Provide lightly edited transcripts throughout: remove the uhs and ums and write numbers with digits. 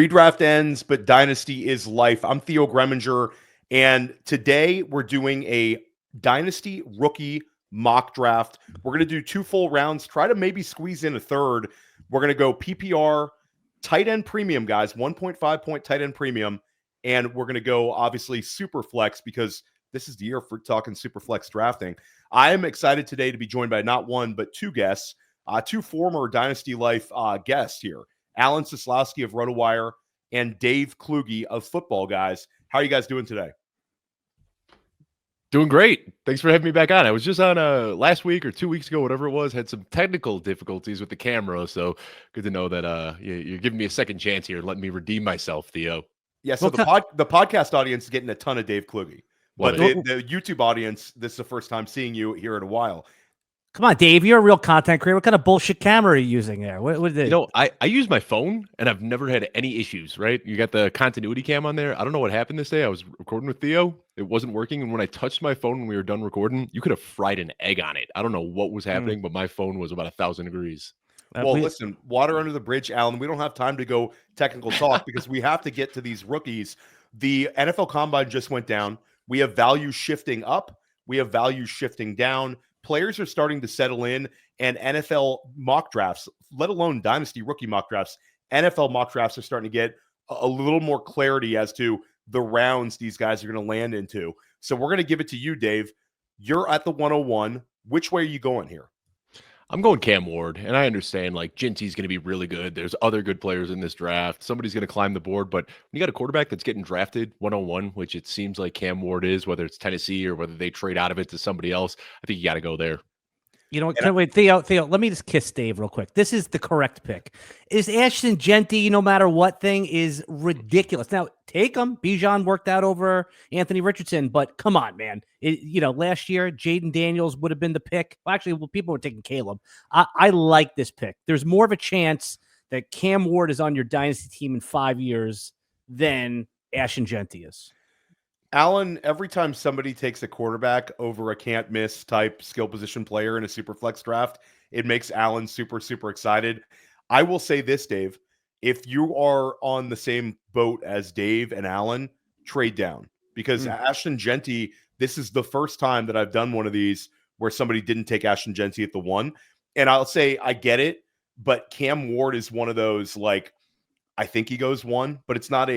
Redraft ends, but Dynasty is life. I'm Theo Gremminger, and today we're doing a Dynasty Rookie Mock Draft. We're going to do 2 full rounds, try to maybe squeeze in a third. We're going to go PPR, tight end premium, guys, 1.5 point tight end premium, and we're going to go, obviously, super flex because this is the year for talking super flex drafting. I am excited today to be joined by not one, but 2 guests, 2 former Dynasty Life guests here. Alan Seslowsky of RotoWire and Dave Kluge of Football Guys. How are you guys doing today? Doing great. Thanks for having me back on. I was just on last week or 2 weeks ago, whatever it was, had some technical difficulties with the camera. So good to know that you're giving me a second chance here and letting me redeem myself, Theo. Yeah, so the podcast audience is getting a ton of Dave Kluge. But the YouTube audience, this is the first time seeing you here in a while. Come on, Dave, you're a real content creator. What kind of bullshit camera are you using there? What is it? You know, I use my phone, and I've never had any issues, right? You got the continuity cam on there. I don't know what happened this day. I was recording with Theo. It wasn't working, and when I touched my phone when we were done recording, you could have fried an egg on it. I don't know what was happening, but my phone was about 1,000 degrees. Well, listen, water under the bridge, Alan. We don't have time to go technical talk because we have to get to these rookies. The NFL Combine just went down. We have value shifting up. We have value shifting down. Players are starting to settle in, and NFL mock drafts, let alone Dynasty Rookie Mock Drafts, NFL mock drafts are starting to get a little more clarity as to the rounds these guys are going to land into. So we're going to give it to you, Dave. You're at the 101. Which way are you going here? I'm going Cam Ward, and I understand, like, Jeanty's going to be really good. There's other good players in this draft. Somebody's going to climb the board, but when you got a quarterback that's getting drafted 101, which it seems like Cam Ward is, whether it's Tennessee or whether they trade out of it to somebody else, I think you got to go there. You know what? Wait, Theo, let me just kiss Dave real quick. This is the correct pick. Is Ashton Jeanty, no matter what thing, is ridiculous. Now, take him. Bijan worked out over Anthony Richardson, but come on, man. Last year, Jayden Daniels would have been the pick. Well, actually, people were taking Kaleb. I like this pick. There's more of a chance that Cam Ward is on your dynasty team in 5 years than Ashton Jeanty is. Alan, every time somebody takes a quarterback over a can't miss type skill position player in a super flex draft, it makes Alan super, super excited. I will say this, Dave, if you are on the same boat as Dave and Alan, trade down because Ashton Jeanty, this is the first time that I've done one of these where somebody didn't take Ashton Jeanty at the 1. And I'll say, I get it, but Cam Ward is one of those, like, I think he goes 1, but it's not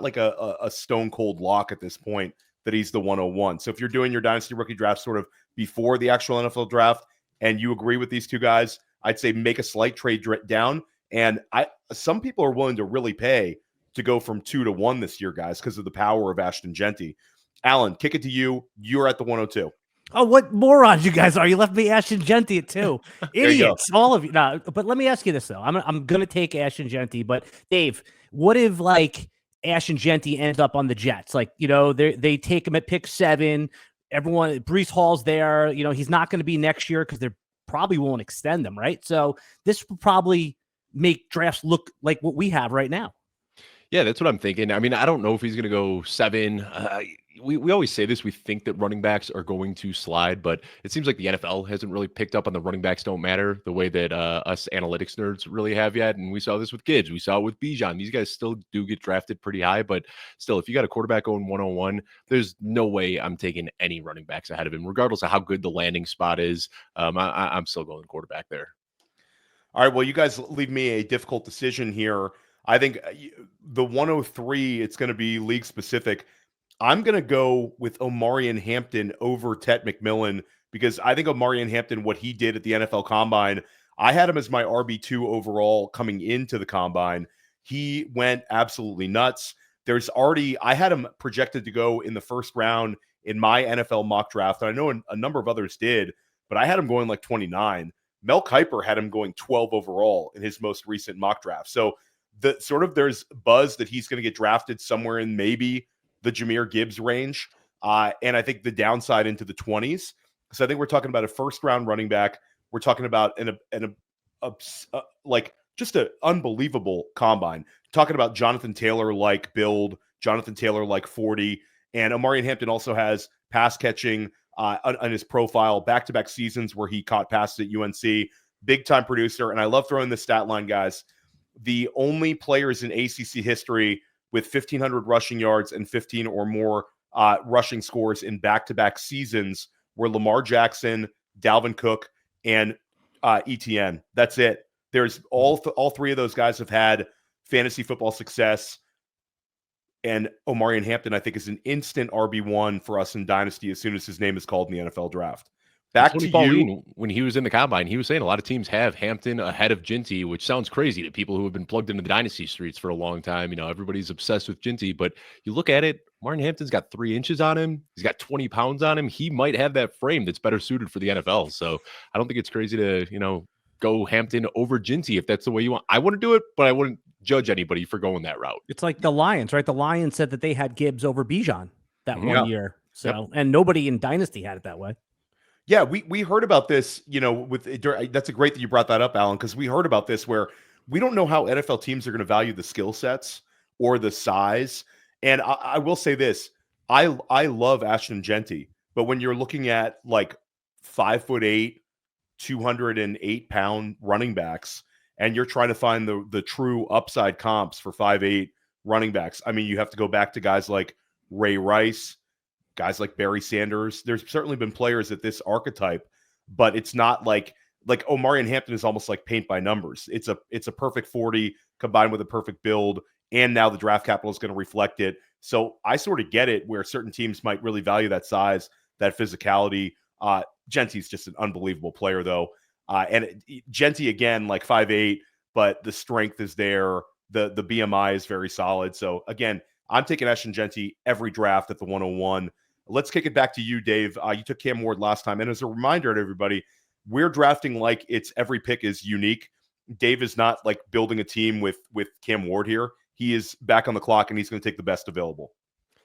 like a stone cold lock at this point that he's the 101. So if you're doing your dynasty rookie draft sort of before the actual NFL draft and you agree with these 2 guys, I'd say make a slight trade down. And some people are willing to really pay to go from 2 to 1 this year, guys, because of the power of Ashton Jeanty. Alan, kick it to you. You're at the 102. Oh, what morons you guys are. You left me Ashton Jeanty at 2. Idiots, all of you. No, but let me ask you this, though. I'm going to take Ashton Jeanty, but Dave, what if, like, Ashton Jeanty ends up on the Jets? Like, they take him at pick 7. Everyone, Breece Hall's there. He's not going to be next year because they probably won't extend them, right? So this will probably make drafts look like what we have right now. Yeah, that's what I'm thinking. I mean, I don't know if he's going to go 7. We always say this. We think that running backs are going to slide, but it seems like the NFL hasn't really picked up on the running backs don't matter the way that us analytics nerds really have yet. And we saw this with Gibbs. We saw it with Bijan. These guys still do get drafted pretty high, but still, if you got a quarterback going 101, there's no way I'm taking any running backs ahead of him, regardless of how good the landing spot is. I'm still going quarterback there. All right, well, you guys leave me a difficult decision here. I think the 103, it's going to be league specific. I'm going to go with Omarion Hampton over Tet McMillan because I think Omarion Hampton, what he did at the NFL Combine, I had him as my RB2 overall coming into the Combine. He went absolutely nuts. I had him projected to go in the first round in my NFL mock draft. And I know a number of others did, but I had him going like 29. Mel Kiper had him going 12 overall in his most recent mock draft. So there's buzz that he's going to get drafted somewhere in maybe the Jahmyr Gibbs range. And I think the downside into the 20s. So I think we're talking about a first round running back. We're talking about just an unbelievable combine. Talking about Jonathan Taylor like build, Jonathan Taylor like 40. And Omarion Hampton also has pass catching on his profile, back-to-back seasons where he caught passes at UNC. Big time producer. And I love throwing this stat line, guys. the only players in ACC history with 1,500 rushing yards and 15 or more rushing scores in back-to-back seasons were Lamar Jackson, Dalvin Cook, and ETN. That's it. There's all three of those guys have had fantasy football success. And Omarion Hampton, I think, is an instant RB1 for us in Dynasty as soon as his name is called in the NFL draft. Back to you. When he was in the combine, he was saying a lot of teams have Hampton ahead of Jeanty, which sounds crazy to people who have been plugged into the Dynasty streets for a long time. You know, everybody's obsessed with Jeanty, but you look at it, Martin Hampton's got 3 inches on him. He's got 20 pounds on him. He might have that frame that's better suited for the NFL. So I don't think it's crazy to, you know, go Hampton over Jeanty if that's the way you want. I wouldn't do it, but I wouldn't judge anybody for going that route. It's like the Lions, right? The Lions said that they had Gibbs over Bijan that one year. So, and nobody in Dynasty had it that way. Yeah, we heard about this, you know, that's a great that you brought that up, Alan, because we heard about this where we don't know how NFL teams are going to value the skill sets or the size. And I will say this, I love Ashton Jeanty, but when you're looking at like 5'8", 208-pound running backs, and you're trying to find the true upside comps for 5'8" running backs, I mean, you have to go back to guys like Ray Rice, guys like Barry Sanders. There's certainly been players at this archetype, but it's not like Omarion Hampton is almost like paint by numbers. It's a perfect 40 combined with a perfect build, and now the draft capital is going to reflect it. So I sort of get it where certain teams might really value that size, that physicality. Jeanty's just an unbelievable player, though. And Jeanty, again, like 5'8", but the strength is there. The BMI is very solid. So, again, I'm taking Ashton Jeanty every draft at the 101. Let's kick it back to you, Dave. You took Cam Ward last time. And as a reminder to everybody, we're drafting like it's every pick is unique. Dave is not like building a team with Cam Ward here. He is back on the clock, and he's going to take the best available.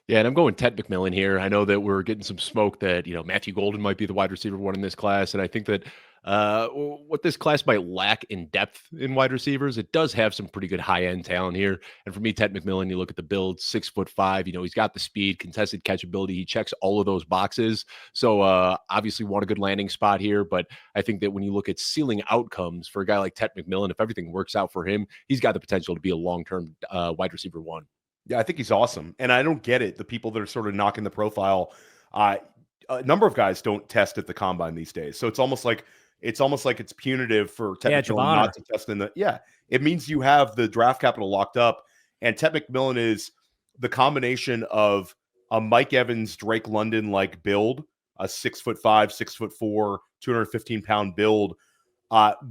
Yeah, and I'm going Tet McMillan here. I know that we're getting some smoke that, you know, Matthew Golden might be the wide receiver one in this class. And I think that what this class might lack in depth in wide receivers, it does have some pretty good high-end talent here. And for me, Tet McMillan, you look at the build, 6'5", you know, he's got the speed, contested catch ability. He checks all of those boxes. So obviously want a good landing spot here. But I think that when you look at ceiling outcomes for a guy like Tet McMillan, if everything works out for him, he's got the potential to be a long-term wide receiver one. Yeah, I think he's awesome. And I don't get it. The people that are sort of knocking the profile, a number of guys don't test at the combine these days. So it's almost like it's punitive for Tet McMillan not to test in the. Yeah, it means you have the draft capital locked up. And Tet McMillan is the combination of a Mike Evans, Drake London like build, a 6'5", 6'4", 215-pound build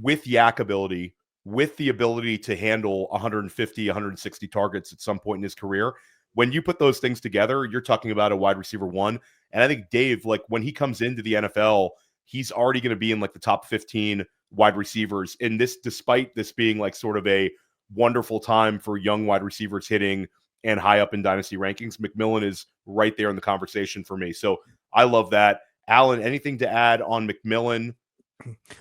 with yak ability, with the ability to handle 150, 160 targets at some point in his career. When you put those things together, you're talking about a wide receiver one. And I think Dave, like when he comes into the NFL, he's already going to be in like the top 15 wide receivers. And this, despite this being like sort of a wonderful time for young wide receivers hitting and high up in dynasty rankings, McMillan is right there in the conversation for me. So I love that. Alan, anything to add on McMillan?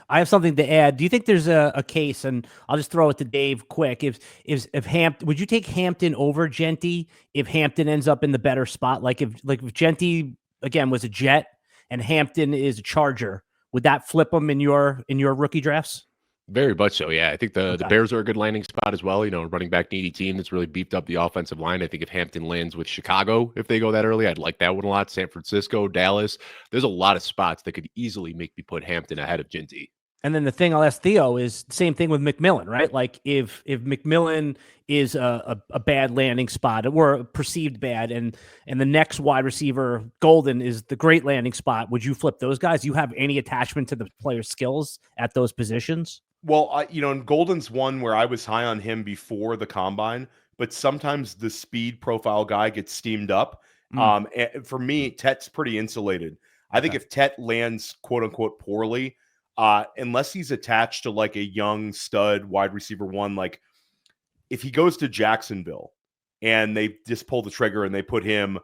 I have something to add. Do you think there's a case, and I'll just throw it to Dave quick. If Hampton, would you take Hampton over Jeanty if Hampton ends up in the better spot? Like if Jeanty again was a Jet and Hampton is a Charger, would that flip them in your rookie drafts? Very much so, yeah. I think the Bears are a good landing spot as well. You know, running back needy team that's really beefed up the offensive line. I think if Hampton lands with Chicago, if they go that early, I'd like that one a lot. San Francisco, Dallas. There's a lot of spots that could easily make me put Hampton ahead of Jeanty. And then the thing I'll ask Theo is same thing with McMillan, right? Like if McMillan is a bad landing spot or perceived bad, and the next wide receiver, Golden, is the great landing spot, would you flip those guys? Do you have any attachment to the player's skills at those positions? Well, and Golden's one where I was high on him before the combine, but sometimes the speed profile guy gets steamed up. And for me, Tet's pretty insulated. I think if Tet lands quote unquote poorly, unless he's attached to like a young stud wide receiver one, like if he goes to Jacksonville and they just pull the trigger and they put him,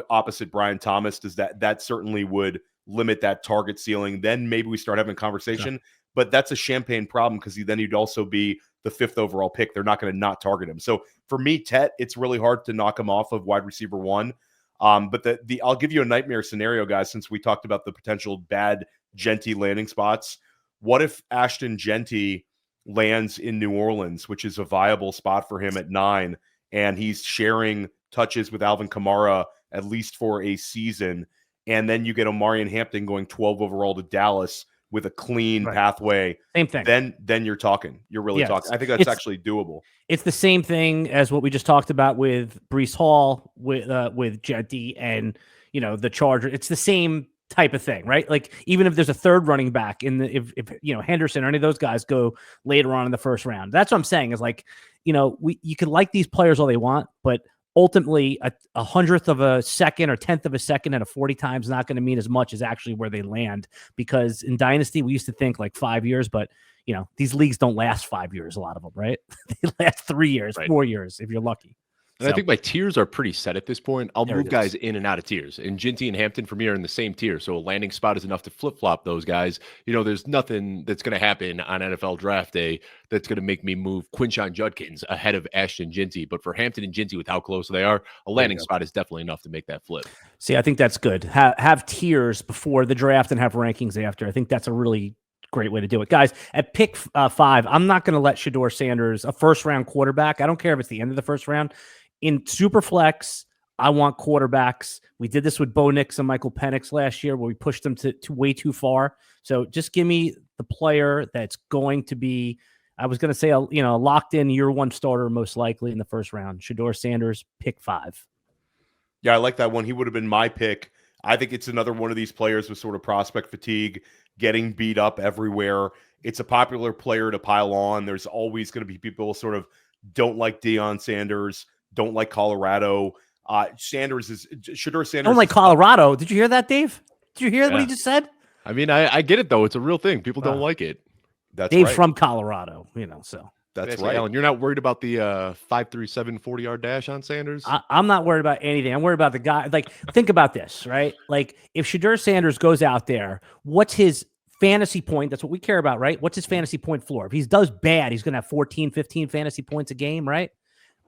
opposite Brian Thomas, that certainly would limit that target ceiling. Then maybe we start having a conversation. Sure. But that's a champagne problem because then he'd also be the 5th overall pick. They're not going to not target him. So for me, Tet, it's really hard to knock him off of wide receiver one. But I'll give you a nightmare scenario, guys, since we talked about the potential bad Jeanty landing spots. What if Ashton Jeanty lands in New Orleans, which is a viable spot for him at 9, and he's sharing touches with Alvin Kamara at least for a season. And then you get Omarion Hampton going 12 overall to Dallas with a clean pathway. Same thing. Then you're talking. You're really talking. I think that's actually doable. It's the same thing as what we just talked about with Breece Hall, with Jeanty and, the Charger. It's the same type of thing, right? Like, even if there's a third running back if Henderson or any of those guys go later on in the first round, that's what I'm saying is, like, you could like these players all they want, but ultimately a hundredth of a second or 10th of a second at a 40 times not going to mean as much as actually where they land, because in Dynasty we used to think like 5 years, but these leagues don't last 5 years, a lot of them, right? They last 3 years, 4 years if you're lucky. And I think my tiers are pretty set at this point. I'll move guys in and out of tiers. And Jeanty and Hampton for me are in the same tier. So a landing spot is enough to flip-flop those guys. There's nothing that's going to happen on NFL draft day that's going to make me move Quinshon Judkins ahead of Ashton Jeanty. But for Hampton and Jeanty, with how close they are, a landing spot is definitely enough to make that flip. See, I think that's good. Have tiers before the draft and have rankings after. I think that's a really great way to do it. Guys, at pick 5, I'm not going to let Shedeur Sanders, a first-round quarterback, I don't care if it's the end of the first round, in Superflex, I want quarterbacks. We did this with Bo Nix and Michael Penix last year, where we pushed them to way too far. So just give me the player that's going to be, I was going to say, a locked in year 1 starter, most likely in the first round. Shedeur Sanders, pick 5. Yeah, I like that one. He would have been my pick. I think it's another one of these players with sort of prospect fatigue, getting beat up everywhere. It's a popular player to pile on. There's always going to be people sort of don't like Deion Sanders, don't like Colorado. Shedeur Sanders. Don't like Colorado. Did you hear that, Dave? Did you hear what he just said? I mean, I get it, though. It's a real thing. People don't like it. That's Dave's right. from Colorado, so. That's right. Alan, you're not worried about the 5.37 40-yard dash on Sanders? I'm not worried about anything. I'm worried about the guy. Like, think about this, right? Like, if Shedeur Sanders goes out there, what's his fantasy point? That's what we care about, right? What's his fantasy point floor? If he does bad, he's going to have 14, 15 fantasy points a game, right?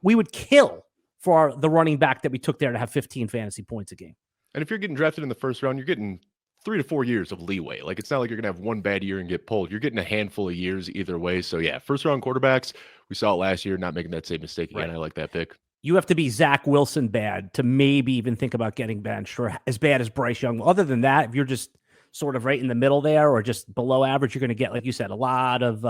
We would kill for the running back that we took there to have 15 fantasy points a game. And if you're getting drafted in the first round, you're getting 3 to 4 years of leeway. Like, it's not like you're going to have one bad year and get pulled. You're getting a handful of years either way. So, yeah, first-round quarterbacks, we saw it last year, not making that same mistake again. Right. I like that pick. You have to be Zach Wilson bad to maybe even think about getting benched, or as bad as Bryce Young. Other than that, if you're just sort of right in the middle there or just below average, you're going to get, like you said, a lot of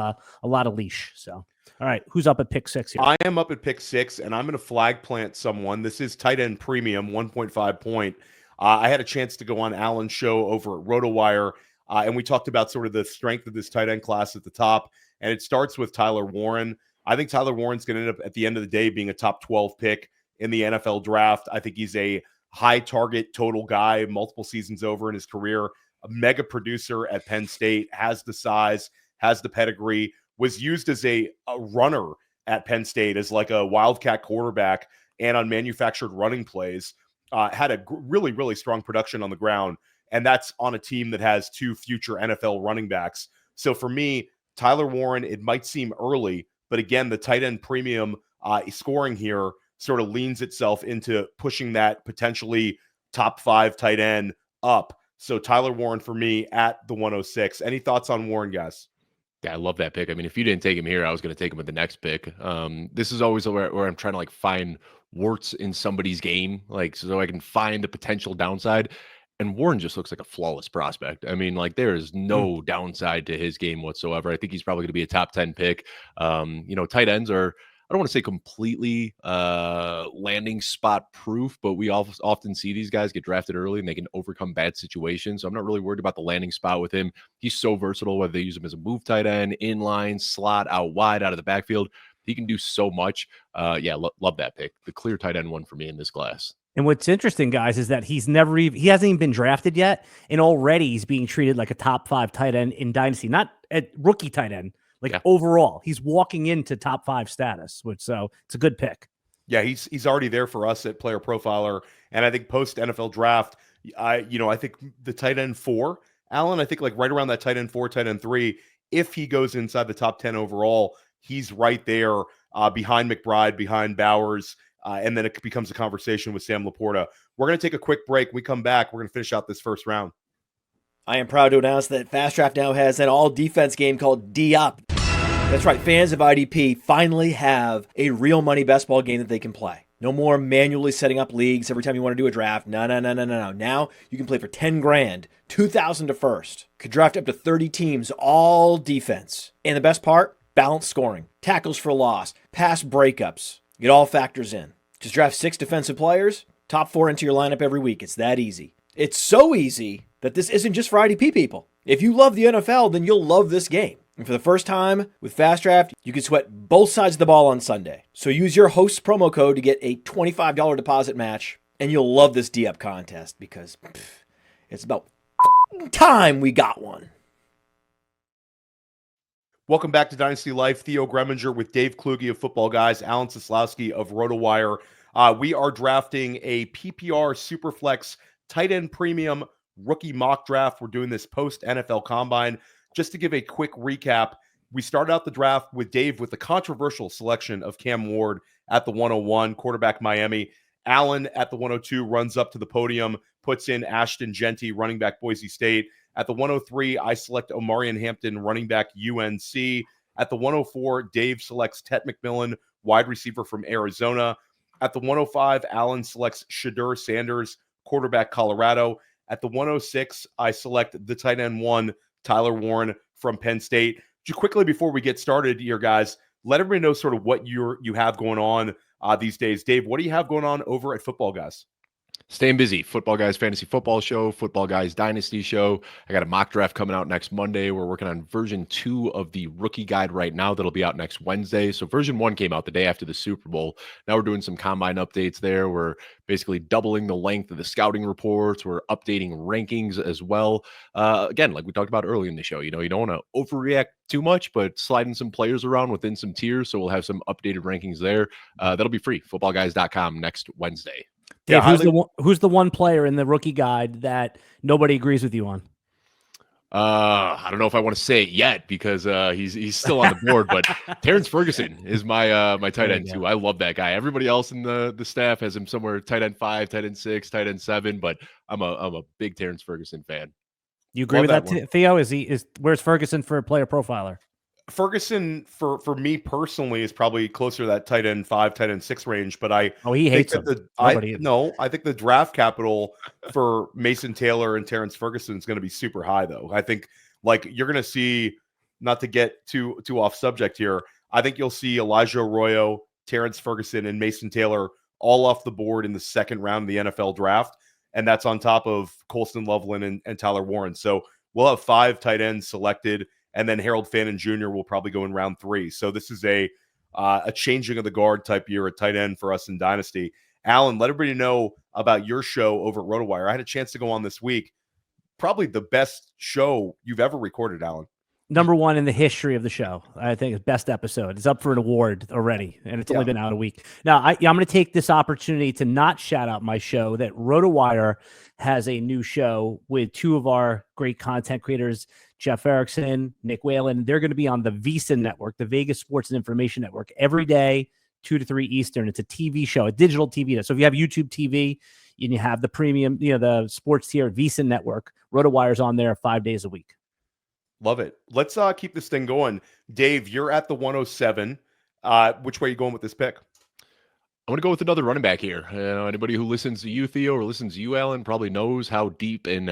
leash. So, all right, who's up at pick 6 here? I am up at pick 6, and I'm going to flag plant someone. This is tight end premium, 1.5 point. I had a chance to go on Alan's show over at RotoWire, and we talked about sort of the strength of this tight end class at the top, and it starts with Tyler Warren. I think Tyler Warren's going to end up, at the end of the day, being a top 12 pick in the NFL draft. I think he's a high target total guy, multiple seasons over in his career, a mega producer at Penn State, has the size, has the pedigree, was used as a runner at Penn State as like a wildcat quarterback and on manufactured running plays. Had a really, really strong production on the ground, and that's on a team that has 2 future NFL running backs. So for me, Tyler Warren, it might seem early, but again, the tight end premium scoring here sort of leans itself into pushing that potentially top 5 tight end up. So Tyler Warren for me at the 106. Any thoughts on Warren, guys? Yeah, I love that pick. I mean, if you didn't take him here, I was going to take him at the next pick. This is always where I'm trying to like find warts in somebody's game, like so I can find the potential downside. And Warren just looks like a flawless prospect. I mean, like there is no downside to his game whatsoever. I think he's probably going to be a top 10 pick. Tight ends are, I don't want to say completely landing spot proof, but we often see these guys get drafted early and they can overcome bad situations. So I'm not really worried about the landing spot with him. He's so versatile, whether they use him as a move tight end, inline, slot, out wide, out of the backfield. He can do so much. Love that pick. The clear tight end one for me in this class. And what's interesting, guys, is that he hasn't even been drafted yet, and already he's being treated like a top 5 tight end in Dynasty, not at rookie tight end. Overall, he's walking into top 5 status, so it's a good pick. Yeah, he's already there for us at Player Profiler, and I think post NFL draft, I think the tight end 4, Alan, I think like right around that tight end 4, tight end 3, if he goes inside the top 10 overall, he's right there behind McBride, behind Bowers, and then it becomes a conversation with Sam Laporta. We're going to take a quick break. We come back. We're going to finish out this first round. I am proud to announce that Fast Draft now has an all-defense game called D-Up. That's right, fans of IDP finally have a real money best ball game that they can play. No more manually setting up leagues every time you want to do a draft. No. Now you can play for 10 grand, 2,000 to first. Could draft up to 30 teams, all defense. And the best part, balanced scoring, tackles for loss, pass breakups. It all factors in. Just draft 6 defensive players, top 4 into your lineup every week. It's that easy. It's so easy that this isn't just for IDP people. If you love the NFL, then you'll love this game. And for the first time with Fast Draft, you can sweat both sides of the ball on Sunday. So use your host's promo code to get a $25 deposit match, and you'll love this D-Up contest because it's about time we got one. Welcome back to Dynasty Life. Theo Gremminger with Dave Kluge of Football Guys, Alan Seslowsky of RotoWire. We are drafting a PPR Superflex tight end premium rookie mock draft. We're doing this post NFL Combine. Just to give a quick recap, we started out the draft with Dave with the controversial selection of Cam Ward at the 101, quarterback Miami. Alan at the 102 runs up to the podium, puts in Ashton Jeanty, running back Boise State. At the 103, I select Omarion Hampton, running back UNC. At the 104, Dave selects Tet McMillan, wide receiver from Arizona. At the 105, Alan selects Shedeur Sanders, quarterback Colorado. At the 106, I select the tight end 1, Tyler Warren from Penn State. Just quickly before we get started here, guys, let everybody know sort of what you have going on these days. Dave, what do you have going on over at Football Guys? Staying busy. Football Guys Fantasy Football Show, Football Guys Dynasty Show. I got a mock draft coming out next Monday. We're working on version 2 of the rookie guide right now. That'll be out next Wednesday. So version 1 came out the day after the Super Bowl. Now we're doing some combine updates there. We're basically doubling the length of the scouting reports. We're updating rankings as well. Again, like we talked about early in the show, you don't want to overreact too much, but sliding some players around within some tiers. So we'll have some updated rankings there. That'll be free. Footballguys.com next Wednesday. Dave, who's the one player in the rookie guide that nobody agrees with you on? I don't know if I want to say it yet because he's still on the board, but Terrance Ferguson is my tight end too. I love that guy. Everybody else in the staff has him somewhere tight end 5, tight end 6, tight end 7, but I'm a big Terrance Ferguson fan. You agree with that, Theo? Where's Ferguson for a player profiler? Ferguson for me personally is probably closer to that tight end 5, tight end 6 range, but he hates him. I think the draft capital for Mason Taylor and Terrance Ferguson is going to be super high though. I think you're going to see, not to get too off subject here, I think you'll see Elijah Arroyo, Terrance Ferguson, and Mason Taylor all off the board in the second round of the NFL draft, and that's on top of Colston Loveland and Tyler Warren. So we'll have 5 tight ends selected. And then Harold Fannin Jr. will probably go in round 3. So this is a changing of the guard type year at tight end for us in Dynasty. Alan, let everybody know about your show over at RotoWire. I had a chance to go on this week. Probably the best show you've ever recorded, Alan. Number 1 in the history of the show. I think it's best episode. It's up for an award already, and it's only been out a week. Now, I'm going to take this opportunity to not shout out my show. That RotoWire has a new show with 2 of our great content creators, Jeff Erickson, Nick Whalen. They're going to be on the VSiN network, the Vegas Sports and Information Network, every day, 2 to 3 Eastern. It's a TV show, a digital TV. So if you have YouTube TV and you have the premium, the sports tier VSiN network, RotoWire's on there 5 days a week. Love it. Let's keep this thing going. Dave, you're at the 107. Which way are you going with this pick? I'm going to go with another running back here. Anybody who listens to you, Theo, or listens to you, Alan, probably knows how deep and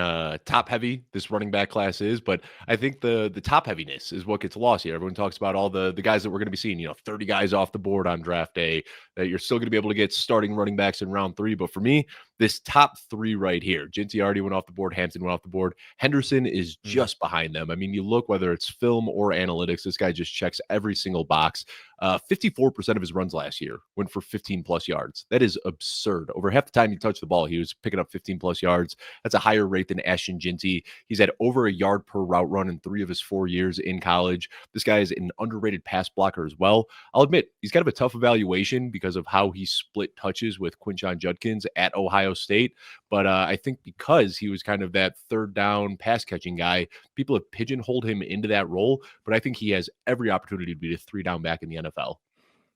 top-heavy this running back class is. But I think the top-heaviness is what gets lost here. Everyone talks about all the guys that we're going to be seeing, 30 guys off the board on draft day, that you're still going to be able to get starting running backs in round 3. But for me, this top 3 right here, Jeanty already went off the board, Hampton went off the board. Henderson is just behind them. I mean, you look, whether it's film or analytics, this guy just checks every single box. 54% of his runs last year went for 15-plus yards. That is absurd. Over half the time he touched the ball, he was picking up 15-plus yards. That's a higher rate than Ashton Jeanty. He's had over a yard per route run in 3 of his 4 years in college. This guy is an underrated pass blocker as well. I'll admit, he's kind of a tough evaluation because of how he split touches with Quinshon Judkins at Ohio State. But I think because he was kind of that third down pass catching guy, people have pigeonholed him into that role. But I think he has every opportunity to be a 3-down back in the NFL.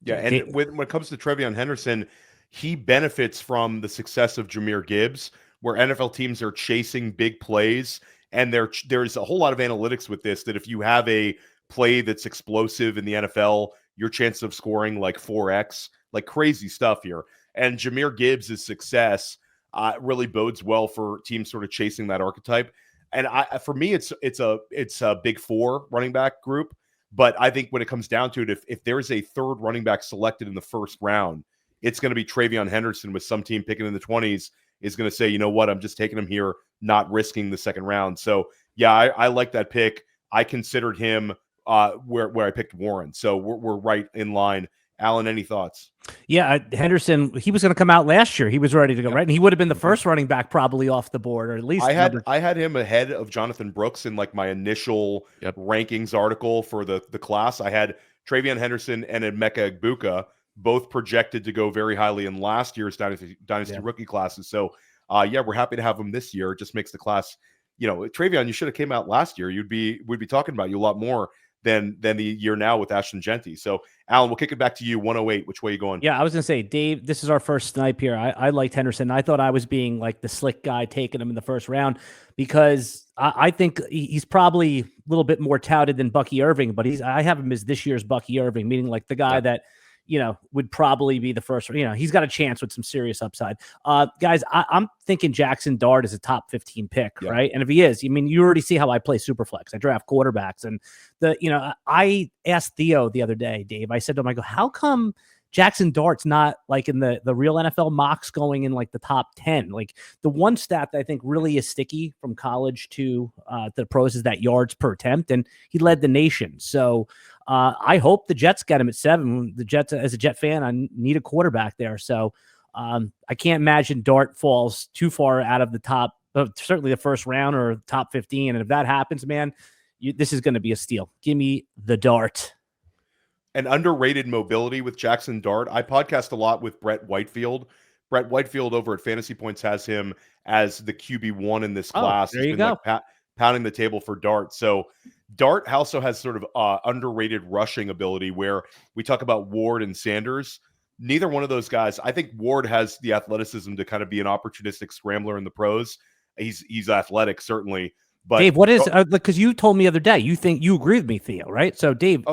Yeah, and when it comes to TreVeyon Henderson, he benefits from the success of Jahmyr Gibbs, where NFL teams are chasing big plays. And there's a whole lot of analytics with this, that if you have a play that's explosive in the NFL, your chance of scoring like 4x, like crazy stuff here. And Jahmyr Gibbs' success really bodes well for teams sort of chasing that archetype. And for me, it's a big four running back group. But I think when it comes down to it, if there's a third running back selected in the first round, it's going to be TreVeyon Henderson, with some team picking in the 20s is going to say, you know what, I'm just taking him here, not risking the second round. So yeah, I like that pick. I considered him where I picked Warren. So we're right in line. Alan, any thoughts? Yeah, Henderson, he was going to come out last year. He was ready to go, right? And he would have been the first running back probably off the board, or at least I had him ahead of Jonathan Brooks in like my initial rankings article for the class. I had TreVeyon Henderson and Emeka Egbuka both projected to go very highly in last year's Dynasty rookie classes. So yeah, we're happy to have him this year. It just makes the class, TreVeyon, you should have came out last year. We'd be talking about you a lot more than the year now with Ashton Jeanty. So Alan, we'll kick it back to you. 108. Which way are you going? Yeah, I was gonna say, Dave, this is our first snipe here. I liked Henderson. I thought I was being like the slick guy taking him in the first round, because I think he's probably a little bit more touted than Bucky Irving, but I have him as this year's Bucky Irving, meaning like the guy that would probably be the first. He's got a chance with some serious upside. Guys, I'm thinking Jaxson Dart is a top 15 pick, right? And if he is, you already see how I play Superflex. I draft quarterbacks, and I asked Theo the other day, Dave. I said to him, I go, how come Jaxson Dart's not like in the real NFL mocks going in like the top 10? Like the one stat that I think really is sticky from college to the pros is that yards per attempt, and he led the nation. So I hope the Jets get him at 7. The Jets, as a Jet fan, I need a quarterback there. So I can't imagine Dart falls too far out of the top, certainly the first round or top 15. And if that happens, man, this is going to be a steal. Give me the Dart. An underrated mobility with Jaxson Dart. I podcast a lot with Brett Whitefield. Brett Whitefield over at Fantasy Points has him as the QB1 in this class. There you go. Like pounding the table for Dart. So Dart also has sort of underrated rushing ability, where we talk about Ward and Sanders. Neither one of those guys. I think Ward has the athleticism to kind of be an opportunistic scrambler in the pros. He's athletic, certainly. But Dave, what is because you told me the other day you think you agree with me, Theo, right? So Dave,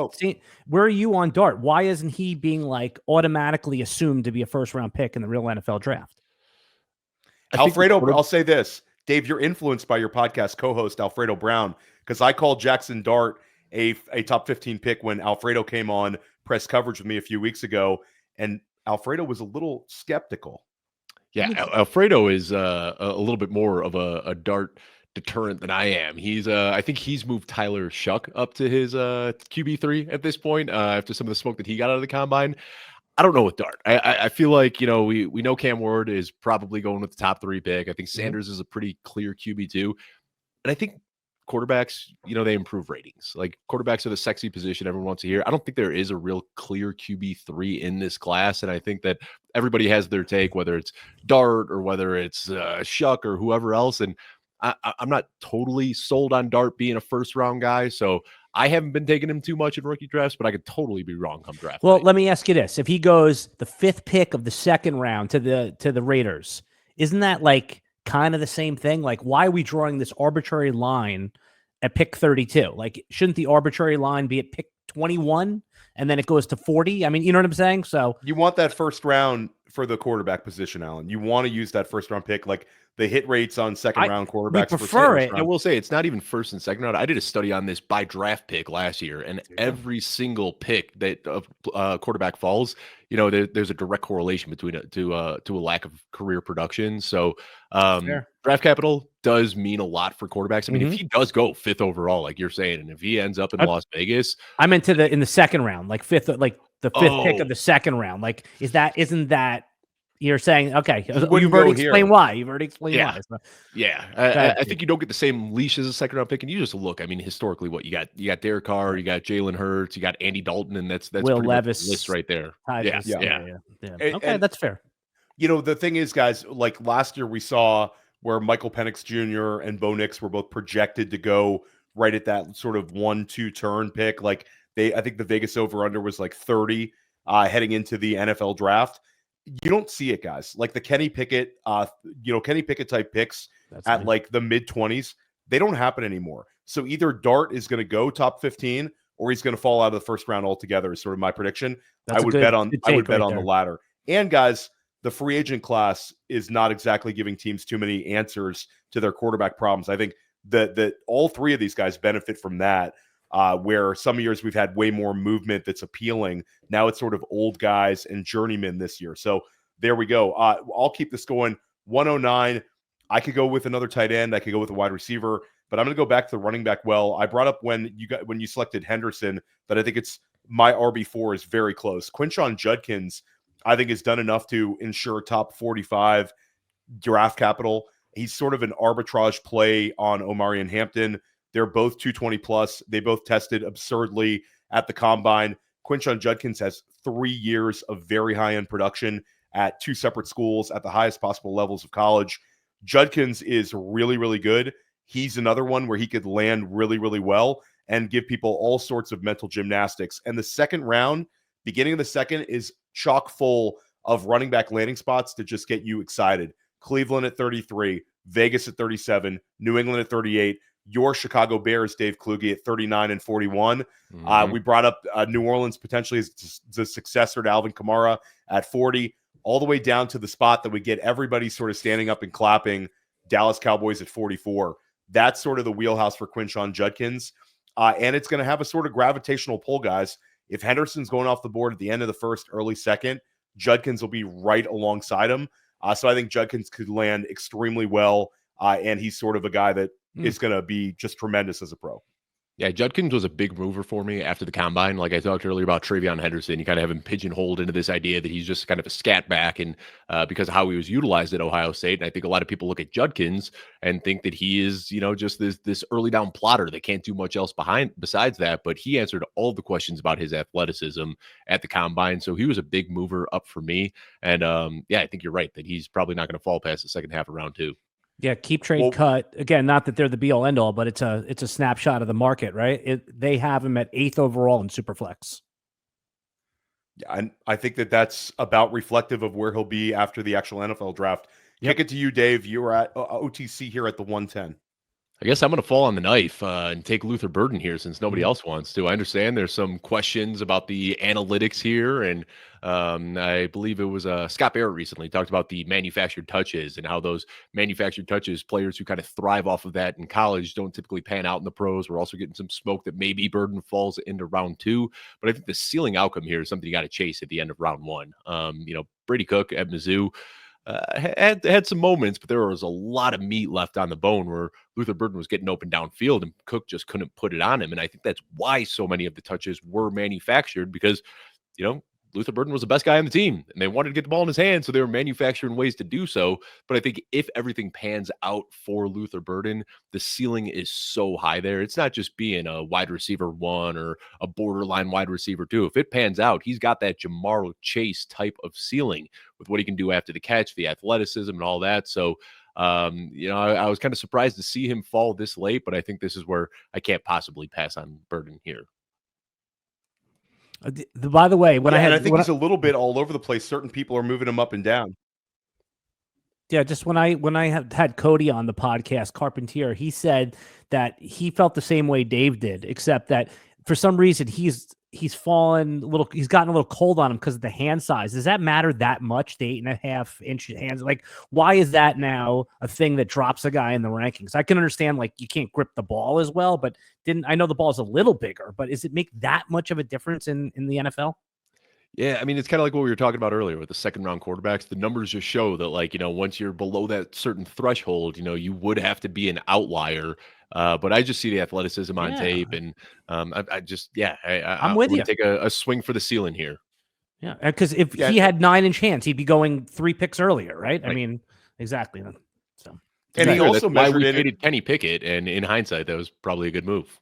where are you on Dart? Why isn't he being like automatically assumed to be a first round pick in the real NFL draft? Alfredo, I'll say this, Dave, you're influenced by your podcast co-host Alfredo Brown, because I called Jaxson Dart a top 15 pick when Alfredo came on press coverage with me a few weeks ago, and Alfredo was a little skeptical. Yeah, Alfredo is a little bit more of a Dart deterrent than I am. He's I think he's moved Tyler Shuck up to his QB3 at this point after some of the smoke that he got out of the combine. I don't know with Dart. I feel like, we know Cam Ward is probably going with the top 3 pick. I think Sanders is a pretty clear QB2. And I think quarterbacks, they improve ratings. Like, quarterbacks are the sexy position everyone wants to hear. I don't think there is a real clear QB3 in this class. And I think that everybody has their take, whether it's Dart or whether it's Shuck or whoever else. And I'm not totally sold on Dart being a first round guy. So I haven't been taking him too much in rookie drafts, but I could totally be wrong come draft. Well, let me ask you this. If he goes the 5th pick of the second round to the Raiders, isn't that like kind of the same thing? Like, why are we drawing this arbitrary line at pick 32? Like, shouldn't the arbitrary line be at pick 21 and then it goes to 40? I mean, you know what I'm saying? So you want that first round for the quarterback position, Alan. You want to use that first round pick. Like, the hit rates on second round quarterbacks. We prefer it. I will say it's not even first and second round. I did a study on this by draft pick last year, and every single pick that quarterback falls, there's a direct correlation between it to a lack of career production. So draft capital does mean a lot for quarterbacks. I mean, if he does go 5th overall, like you're saying, and if he ends up in Las Vegas, I'm into in the second round, like 5th, like the 5th pick of the second round. Like, isn't that? You're saying, okay, you've already explained why. You've already explained why. So, I think you don't get the same leash as a second round pick. And you just look, I mean, historically, what you got Derek Carr, you got Jalen Hurts, you got Andy Dalton, and that's Will Levis much the list right there. Yeah. Okay, that's fair. The thing is, guys, like last year we saw where Michael Penix Jr. and Bo Nix were both projected to go right at that sort of 1-2 turn pick. Like, I think the Vegas over-under was like 30 heading into the NFL draft. You don't see it, guys. Like the Kenny Pickett, Kenny Pickett type picks like the mid 20s, they don't happen anymore. So either Dart is going to go top 15 or he's going to fall out of the first round altogether is sort of my prediction. That's I would bet on right the latter. And guys, the free agent class is not exactly giving teams too many answers to their quarterback problems. I think that all three of these guys benefit from that. Where some years we've had way more movement that's appealing. Now it's sort of old guys and journeymen this year. So there we go. I'll keep this going. 109. I could go with another tight end. I could go with a wide receiver, but I'm going to go back to the running back. Well, I brought up when you selected Henderson, but I think it's my RB4 is very close. Quinshon Judkins, I think, has done enough to ensure top 45 draft capital. He's sort of an arbitrage play on Omarion Hampton. They're both 220 plus. They both tested absurdly at the combine. Quinshon Judkins has 3 years of very high-end production at 2 separate schools at the highest possible levels of college. Judkins is really, really good. He's another one where he could land really, really well and give people all sorts of mental gymnastics. And the second round, beginning of the second, is chock full of running back landing spots to just get you excited. Cleveland at 33, Vegas at 37, New England at 38, your Chicago Bears, Dave Kluge, at 39 and 41. We brought up New Orleans potentially as the successor to Alvin Kamara at 40, all the way down to the spot that we get everybody sort of standing up and clapping, Dallas Cowboys at 44. That's sort of the wheelhouse for Quinshon Judkins. And it's going to have a sort of gravitational pull, guys. If Henderson's going off the board at the end of the first, early second, Judkins will be right alongside him. So I think Judkins could land extremely well, and he's sort of a guy that is going to be just tremendous as a pro. Yeah, Judkins was a big mover for me after the combine. Like I talked earlier about TreVeyon Henderson, you kind of have him pigeonholed into this idea that he's just kind of a scat back, and because of how he was utilized at Ohio State. And I think a lot of people look at Judkins and think that he is, just this early down plotter that can't do much else besides that. But he answered all the questions about his athleticism at the combine, so he was a big mover up for me. And I think you're right that he's probably not going to fall past the second half of round 2. Yeah, keep trade cut. Again, not that they're the be all end all, but it's a snapshot of the market, right? They have him at 8th overall in Superflex. Yeah, and I think that's about reflective of where he'll be after the actual NFL draft. Kick it to you, Dave. You're at OTC here at the 110. I guess I'm going to fall on the knife and take Luther Burden here since nobody else wants to. I understand there's some questions about the analytics here, and I believe it was Scott Barrett recently talked about the manufactured touches and how those manufactured touches, players who kind of thrive off of that in college, don't typically pan out in the pros. We're also getting some smoke that maybe Burden falls into round 2, but I think the ceiling outcome here is something you got to chase at the end of round 1. Brady Cook at Mizzou had some moments, but there was a lot of meat left on the bone where Luther Burden was getting open downfield and Cook just couldn't put it on him. And I think that's why so many of the touches were manufactured, because, Luther Burden was the best guy on the team and they wanted to get the ball in his hand. So they were manufacturing ways to do so. But I think if everything pans out for Luther Burden, the ceiling is so high there. It's not just being a wide receiver 1 or a borderline wide receiver 2. If it pans out, he's got that Jamar Chase type of ceiling with what he can do after the catch, the athleticism and all that. So, I was kind of surprised to see him fall this late, but I think this is where I can't possibly pass on Burden here. By the way, I think he's a little bit all over the place. Certain people are moving him up and down. Yeah, just when I had Cody on the podcast, Carpentier, he said that he felt the same way Dave did, except that for some reason he's fallen a little. He's gotten a little cold on him because of the hand size. Does that matter that much? The 8.5-inch hands. Like, why is that now a thing that drops a guy in the rankings? I can understand like you can't grip the ball as well, but I know the ball is a little bigger, but does it make that much of a difference in the NFL? Yeah, I mean, it's kind of like what we were talking about earlier with the second round quarterbacks. The numbers just show that, once you're below that certain threshold, you would have to be an outlier. But I just see the athleticism on tape, and I'm with you. Take a swing for the ceiling here. Yeah, because if he had 9-inch hands, he'd be going 3 picks earlier, right? I mean, exactly. So, and he also measured in Kenny Pickett, and in hindsight, that was probably a good move.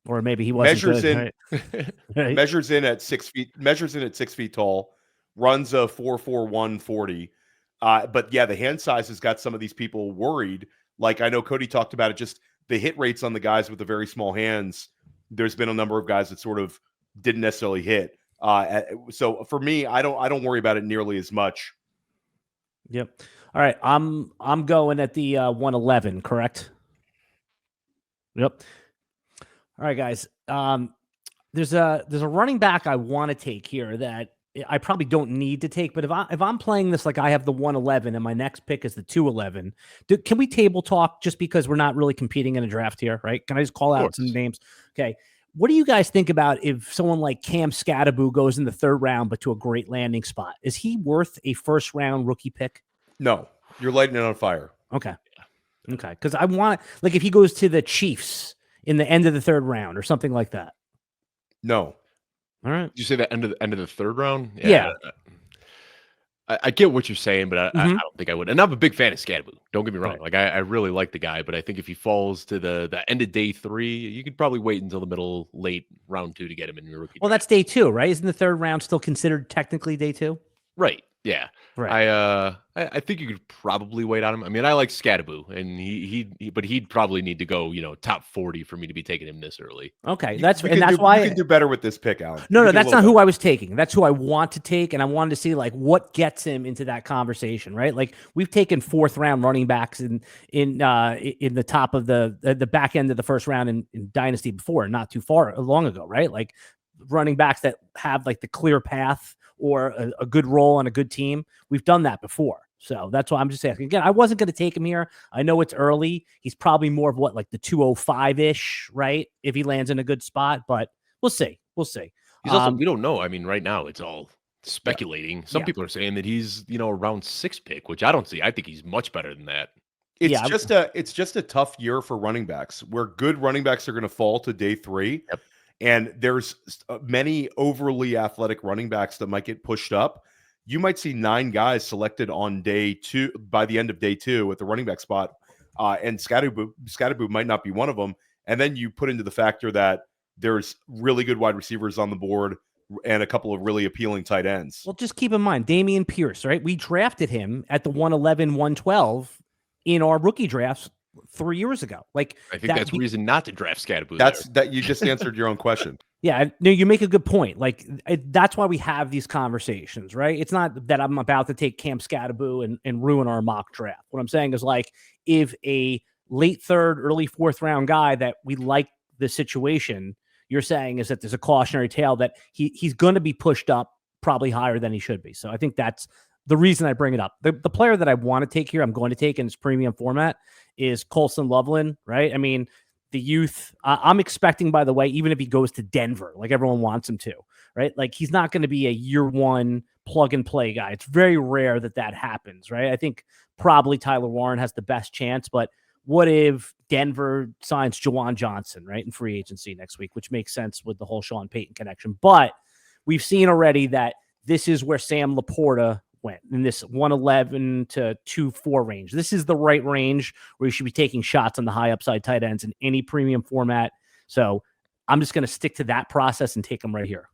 Or maybe he wasn't right? Measures in at 6 feet. Measures in at 6 feet tall. Runs a 4.41 40. But yeah, the hand size has got some of these people worried. Like I know Cody talked about it. Just the hit rates on the guys with the very small hands. There's been a number of guys that sort of didn't necessarily hit. So for me, I don't worry about it nearly as much. Yep. All right. I'm going at the 111. Correct. Yep. All right, guys. There's a running back I want to take here that I probably don't need to take, but if I'm playing this like I have the 111 and my next pick is the 211, can we table talk just because we're not really competing in a draft here, right? Can I just call out some names? Okay. What do you guys think about if someone like Cam Skattebo goes in the 3rd round, but to a great landing spot? Is he worth a 1st round rookie pick? No, you're lighting it on fire. Okay. Okay. Because I want, like, if he goes to the Chiefs in the end of the 3rd round or something like that. No. All right. Did you say the end of the 3rd round? Yeah. I get what you're saying, but I don't think I would. And I'm a big fan of Skattebo. Don't get me wrong. Right. Like I really like the guy, but I think if he falls to the end of day 3, you could probably wait until the late round 2 to get him in your rookie. Well, draft. that's day 2, right? Isn't the 3rd round still considered technically day 2? Right. Yeah. Right. I think you could probably wait on him. I mean, I like Skattebo, and but he'd probably need to go, top 40 for me to be taking him this early. Okay, You that's can why you can do better with this pick, Alan. No, that's not who I was taking. That's who I want to take, and I wanted to see like what gets him into that conversation, right? Like we've taken 4th round running backs in the top of the back end of the 1st round in Dynasty before, not too long ago, right? Like running backs that have like the clear path or a good role on a good team. We've done that before. So that's why I'm just asking. Again, I wasn't going to take him here. I know it's early. He's probably more of what, like the 205-ish, right? If he lands in a good spot, but we'll see. We'll see. He's also, we don't know. I mean, right now it's all speculating. Some Yeah. people are saying that he's, around 6 pick, which I don't see. I think he's much better than that. It's just a tough year for running backs where good running backs are going to fall to day 3. Yep. And there's many overly athletic running backs that might get pushed up. You might see 9 guys selected on day 2 by the end of day 2 at the running back spot. And Skattebo might not be one of them. And then you put into the factor that there's really good wide receivers on the board and a couple of really appealing tight ends. Well, just keep in mind, Dameon Pierce, right? We drafted him at the 111, 112 in our rookie drafts 3 years ago. Like I think that's reason not to draft Skattebo. That you just answered your own question. Yeah, no, you make a good point. Like that's why we have these conversations, right? It's not that I'm about to take Cam Skattebo and ruin our mock draft. What I'm saying is like if a late 3rd, early 4th round guy that we like the situation, you're saying is that there's a cautionary tale that he's going to be pushed up probably higher than he should be. So I think that's the reason I bring it up. The player that I want to take here, I'm going to take in his premium format is Colston Loveland, right? I mean, the youth, I'm expecting, by the way, even if he goes to Denver, like everyone wants him to, right? Like he's not going to be a year 1 plug and play guy. It's very rare that happens, right? I think probably Tyler Warren has the best chance, but what if Denver signs Juwan Johnson, right, in free agency next week, which makes sense with the whole Sean Payton connection. But we've seen already that this is where Sam Laporta went in this 111 to 2-4 range. This is the right range where you should be taking shots on the high upside tight ends in any premium format. So I'm just going to stick to that process and take them right here.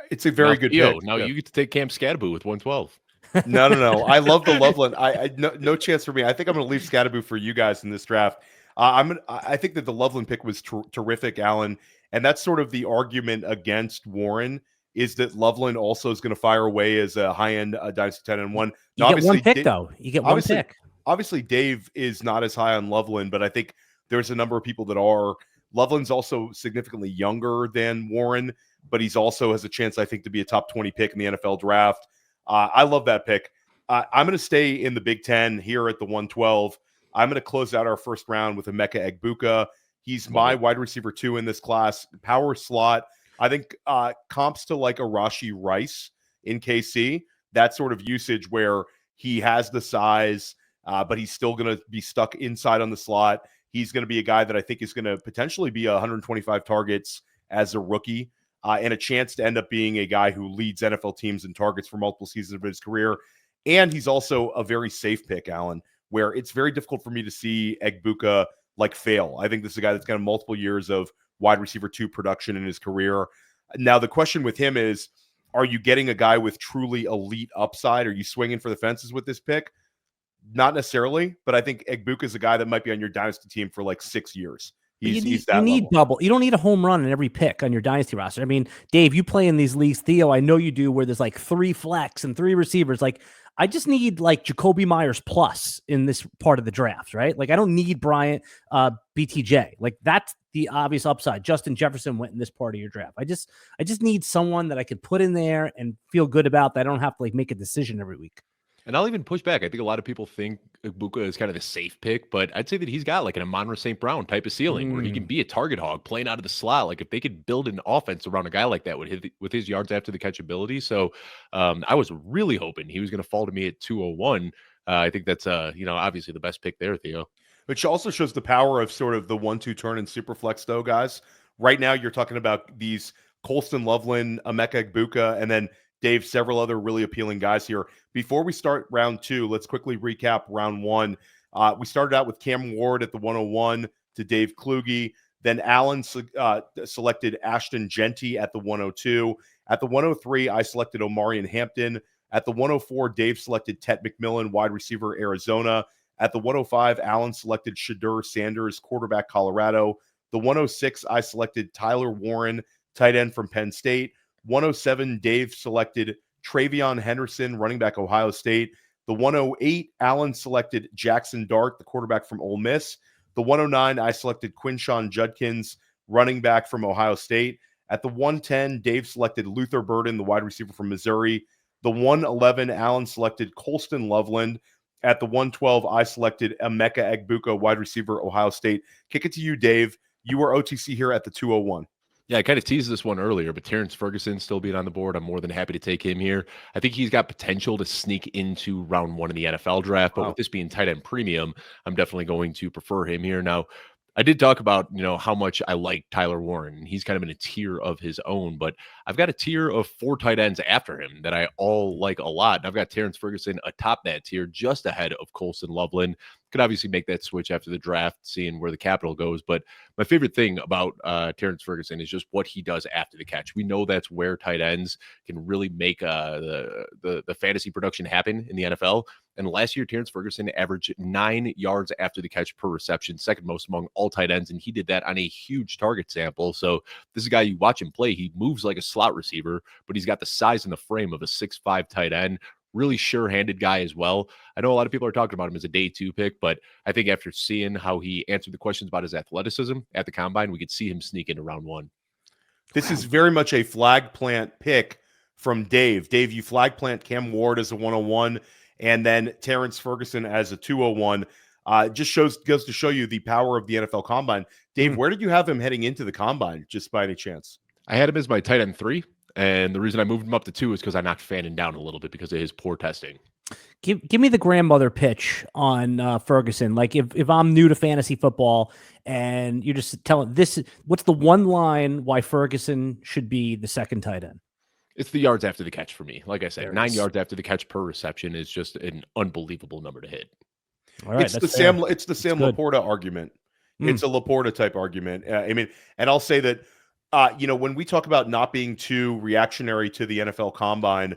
It's a very good pick. Now you get to take Cam Skattebo with 112. No. I love the Loveland. No chance for me. I think I'm going to leave Skattebo for you guys in this draft. I think that the Loveland pick was terrific, Alan, and that's sort of the argument against Warren. Is that Loveland also is going to fire away as a high-end Dynasty 10 and 1. You get one pick, though. You get one pick. Obviously, Dave is not as high on Loveland, but I think there's a number of people that are. Loveland's also significantly younger than Warren, but he's also has a chance, I think, to be a top 20 pick in the NFL draft. I love that pick. I'm going to stay in the Big Ten here at the 112. I'm going to close out our 1st round with Emeka Egbuka. He's my wide receiver 2 in this class, power slot. I think comps to like a Rashee Rice in KC, that sort of usage where he has the size, but he's still going to be stuck inside on the slot. He's going to be a guy that I think is going to potentially be 125 targets as a rookie and a chance to end up being a guy who leads NFL teams in targets for multiple seasons of his career. And he's also a very safe pick, Alan, where it's very difficult for me to see Egbuka like fail. I think this is a guy that's got multiple years of wide receiver 2 production in his career. Now, the question with him is, are you getting a guy with truly elite upside? Are you swinging for the fences with this pick? Not necessarily, but I think Egbuka is a guy that might be on your dynasty team for like 6 years. He's you that need level. double. You don't need a home run in every pick on your dynasty roster. I mean, Dave, you play in these leagues. Theo, I know you do, where there's like 3 flex and 3 receivers. Like, I just need like Jacoby Myers plus in this part of the draft, right? Like, I don't need Bryant, BTJ. Like, that's the obvious upside. Justin Jefferson went in this part of your draft. I just need someone that I could put in there and feel good about, that I don't have to like make a decision every week. And I'll even push back. I think a lot of people think Egbuka is kind of the safe pick, but I'd say that he's got like an Amon-Ra St. Brown type of ceiling where he can be a target hog playing out of the slot. Like, if they could build an offense around a guy like that with his yards after the catch ability. So I was really hoping he was going to fall to me at 201. I think that's, obviously the best pick there, Theo. Which also shows the power of sort of the 1-2 turn in Superflex, though, guys. Right now, you're talking about these Colston Loveland, Emeka Egbuka, and then Dave, several other really appealing guys here. Before we start round 2, let's quickly recap round 1. We started out with Cam Ward at the 101 to Dave Kluge. Then Alan selected Ashton Jeanty at the 102. At the 103, I selected Omarion Hampton. At the 104, Dave selected Tet McMillan, wide receiver, Arizona. At the 105, Alan selected Shedeur Sanders, quarterback, Colorado. The 106, I selected Tyler Warren, tight end from Penn State. 107, Dave selected TreVeyon Henderson, running back, Ohio State. The 108, Alan selected Jaxson Dart, the quarterback from Ole Miss. The 109, I selected Quinshon Judkins, running back from Ohio State. At the 110, Dave selected Luther Burden, the wide receiver from Missouri. The 111, Alan selected Colston Loveland. At the 112, I selected Emeka Egbuka, wide receiver, Ohio State. Kick it to you, Dave. You were OTC here at the 201. Yeah, I kind of teased this one earlier, but Terrance Ferguson still being on the board, I'm more than happy to take him here. I think he's got potential to sneak into round 1 in the NFL draft, but with this being tight end premium, I'm definitely going to prefer him here. Now, I did talk about, how much I like Tyler Warren. He's kind of in a tier of his own, but I've got a tier of 4 tight ends after him that I all like a lot. And I've got Terrance Ferguson atop that tier, just ahead of Colston Loveland. Could obviously make that switch after the draft, seeing where the capital goes. But my favorite thing about Terrance Ferguson is just what he does after the catch. We know that's where tight ends can really make the fantasy production happen in the NFL. And last year, Terrance Ferguson averaged 9 yards after the catch per reception, second most among all tight ends, and he did that on a huge target sample. So this is a guy, you watch him play, he moves like a slot receiver, but he's got the size and the frame of a 6'5" tight end. Really sure-handed guy as well. I know a lot of people are talking about him as a day 2 pick, but I think after seeing how he answered the questions about his athleticism at the combine, we could see him sneak into round 1. This is very much a flag plant pick from Dave. Dave, you flag plant Cam Ward as a 101 and then Terrance Ferguson as a 201. Just goes to show you the power of the NFL Combine. Dave, where did you have him heading into the Combine, just by any chance? I had him as my tight end 3. And the reason I moved him up to 2 is because I knocked Fannin down a little bit because of his poor testing. Give me the grandmother pitch on Ferguson. Like, if I'm new to fantasy football and you're just telling what's the one line why Ferguson should be the second tight end? It's the yards after the catch for me. Like I said, 9 yards after the catch per reception is just an unbelievable number to hit. All right, it's the Sam Laporta argument. It's a Laporta type argument. And I'll say that when we talk about not being too reactionary to the NFL Combine,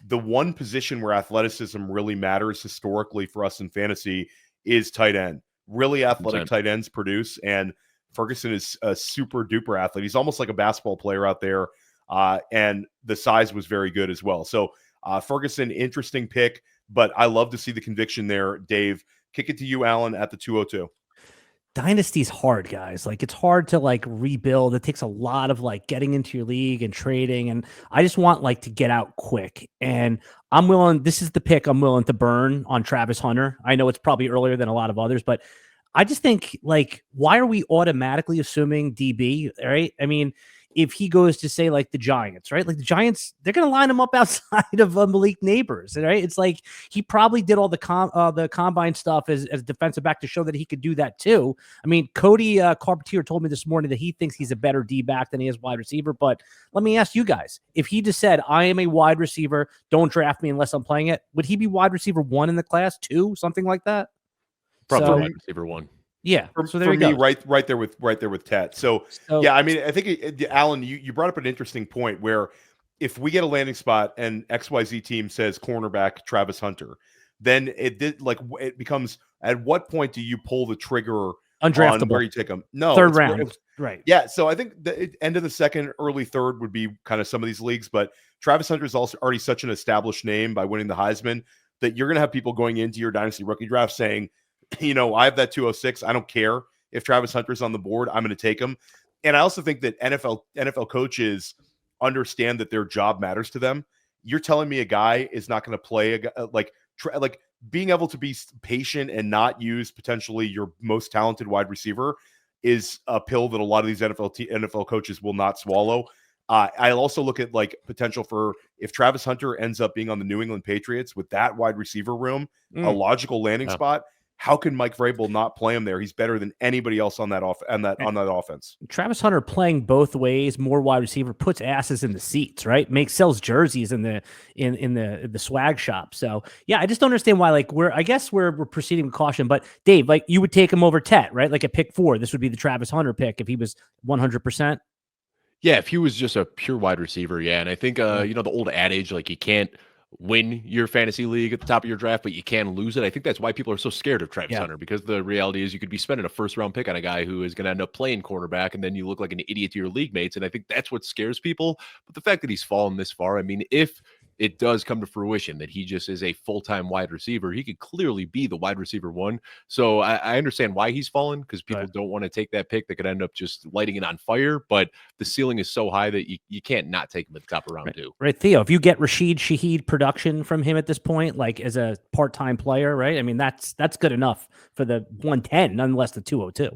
the one position where athleticism really matters historically for us in fantasy is tight end. Really athletic 100%. Tight ends produce, and Ferguson is a super duper athlete. He's almost like a basketball player out there, and the size was very good as well. So Ferguson, interesting pick, but I love to see the conviction there, Dave. Kick it to you, Alan, at the 202. Dynasty's hard, guys. Like, it's hard to rebuild. It takes a lot of getting into your league and trading. And I just want to get out quick. And this is the pick I'm willing to burn on Travis Hunter. I know it's probably earlier than a lot of others, but I just think why are we automatically assuming DB? Right? I mean, if he goes to say the Giants, right? The Giants, they're going to line him up outside of Malik Neighbors, right? It's he probably did all the combine stuff as defensive back to show that he could do that too. I mean, Cody Carpentier told me this morning that he thinks he's a better D-back than he is wide receiver. But let me ask you guys, if he just said, I am a wide receiver, don't draft me unless I'm playing it, would he be wide receiver 1 in the class, 2, something like that? Probably wide receiver 1. Yeah, so there you go. Right there with Tet. So yeah, I mean, I think Alan, you brought up an interesting point where if we get a landing spot and XYZ team says cornerback Travis Hunter, then it becomes, at what point do you pull the trigger Undraftable. where you take him. No, Third it's round. Right. Yeah, so I think the end of the second, early third would be kind of some of these leagues, but Travis Hunter is also already such an established name by winning the Heisman that you're going to have people going into your dynasty rookie draft saying, I have that 206. I don't care if Travis Hunter's on the board. I'm going to take him. And I also think that NFL coaches understand that their job matters to them. You're telling me a guy is not going to play like being able to be patient and not use potentially your most talented wide receiver is a pill that a lot of these NFL coaches will not swallow. I also look at like potential for if Travis Hunter ends up being on the New England Patriots with that wide receiver room, a logical landing spot. How can Mike Vrabel not play him there? He's better than anybody else on that on that offense. Travis Hunter playing both ways, more wide receiver, puts asses in the seats, right? Sells jerseys in the swag shop. So yeah, I just don't understand why. Like I guess we're proceeding with caution. But Dave, like you would take him over Tet, right? Like at pick 4, this would be the Travis Hunter pick if he was 100%. Yeah, if he was just a pure wide receiver, yeah. And I think the old adage, like you can't win your fantasy league at the top of your draft, but you can lose it. I think that's why people are so scared of Travis Hunter, because the reality is you could be spending a first-round pick on a guy who is going to end up playing quarterback, and then you look like an idiot to your league mates. And I think that's what scares people. But the fact that he's fallen this far, I mean, if it does come to fruition that he just is a full-time wide receiver, he could clearly be the wide receiver 1. So I understand why he's fallen, because people don't want to take that pick that could end up just lighting it on fire. But the ceiling is so high that you can't not take him at the top of round 2. Right, Theo, if you get Rashid Shaheed production from him at this point, like as a part-time player, right? I mean, that's good enough for the 110, nonetheless the 202.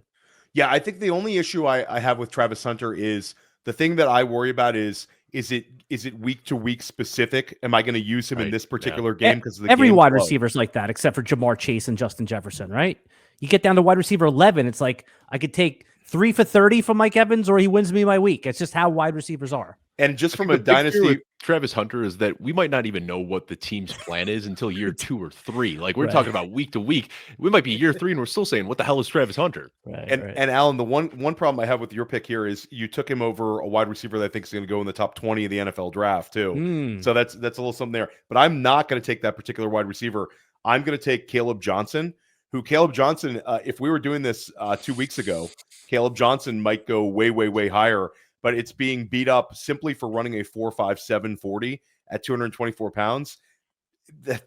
Yeah, I think the only issue I have with Travis Hunter is the thing that I worry about is it week to week specific? Am I going to use him in this particular game because every wide receiver's like that, except for Jamar Chase and Justin Jefferson, right? You get down to wide receiver 11, it's like I could take 3 for 30 from Mike Evans, or he wins me my week. It's just how wide receivers are. And just from a dynasty, Travis Hunter is that we might not even know what the team's plan is until year 2 or 3. Like we're talking about week to week. We might be year 3 and we're still saying, what the hell is Travis Hunter? And Alan, the one problem I have with your pick here is you took him over a wide receiver that I think is going to go in the top 20 of the NFL draft too. So that's a little something there. But I'm not going to take that particular wide receiver. I'm going to take Kaleb Johnson, if we were doing this 2 weeks ago, Kaleb Johnson might go way, way, way higher. But it's being beat up simply for running a 4.57 40 at 224 pounds.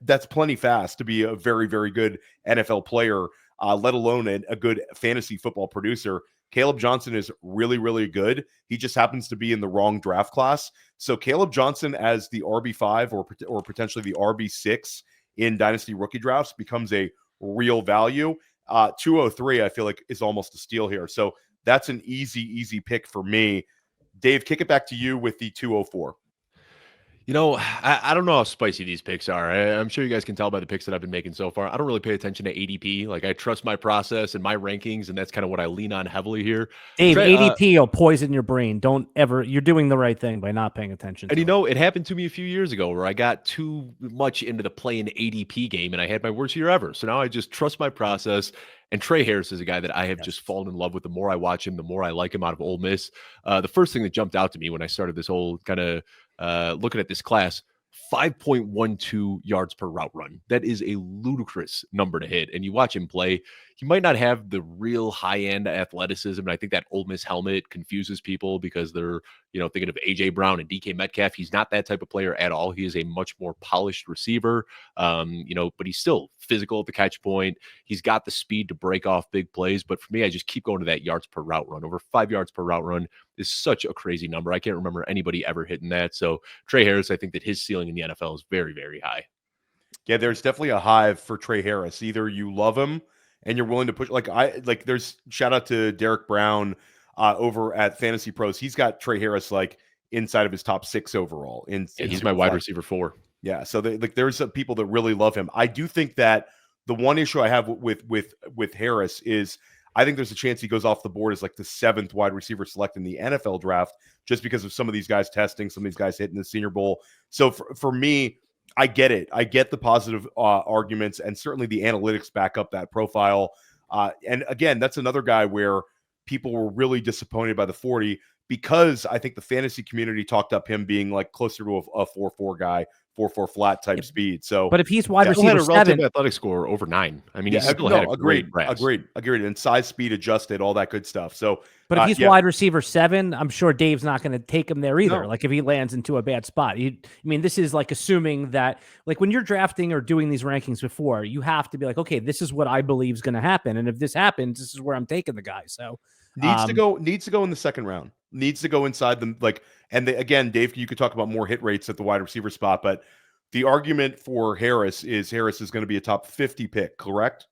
That's plenty fast to be a very, very good NFL player, let alone a good fantasy football producer. Kaleb Johnson is really, really good. He just happens to be in the wrong draft class. So Kaleb Johnson as the RB5 or potentially the RB6 in dynasty rookie drafts becomes a real value. 203, I feel like, is almost a steal here. So that's an easy pick for me. Dave, kick it back to you with the 204. I don't know how spicy these picks are. I'm sure you guys can tell by the picks that I've been making so far. I don't really pay attention to ADP. Like I trust my process and my rankings, and that's kind of what I lean on heavily here. Dave, ADP will poison your brain. You're doing the right thing by not paying attention. And it happened to me a few years ago where I got too much into the play in ADP game and I had my worst year ever. So now I just trust my process. And Tre Harris is a guy that I have just fallen in love with. The more I watch him, the more I like him out of Ole Miss. The first thing that jumped out to me when I started this whole kind of looking at this class, 5.12 yards per route run. That is a ludicrous number to hit. And you watch him play, he might not have the real high-end athleticism. And I think that Ole Miss helmet confuses people because they're, thinking of A.J. Brown and DK Metcalf. He's not that type of player at all. He is a much more polished receiver, but he's still physical at the catch point. He's got the speed to break off big plays. But for me, I just keep going to that yards per route run. Over 5 yards per route run is such a crazy number. I can't remember anybody ever hitting that. So Tre Harris, I think that his ceiling in the NFL is very, very high. Yeah, there's definitely a hive for Tre Harris. Either you love him and you're willing to push, there's shout out to Derek Brown over at Fantasy Pros. He's got Tre Harris like inside of his top 6 overall. He's my wide receiver 4. Yeah, so there's some people that really love him. I do think that the one issue I have with Harris is I think there's a chance he goes off the board as like the 7th wide receiver select in the NFL draft just because of some of these guys testing, some of these guys hitting the Senior Bowl. So for me, I get it. I get the positive arguments, and certainly the analytics back up that profile. And again, that's another guy where people were really disappointed by the 40 because I think the fantasy community talked up him being like closer to a 4.4 guy, 4.4 flat type speed. So, but if he's wide Still had receiver a relative 7, athletic score over 9. I mean, he still no, had a great grasp. agreed. And size, speed adjusted, all that good stuff. So, but if he's wide receiver 7, I'm sure Dave's not going to take him there either. No. Like if he lands into a bad spot, I mean, this is like assuming that, like when you're drafting or doing these rankings before, you have to be like, okay, this is what I believe is going to happen, and if this happens, this is where I'm taking the guy. So needs to go in the second round. Needs to go inside them. Like, and again, Dave, you could talk about more hit rates at the wide receiver spot, but the argument for Harris is going to be a top 50 pick, correct?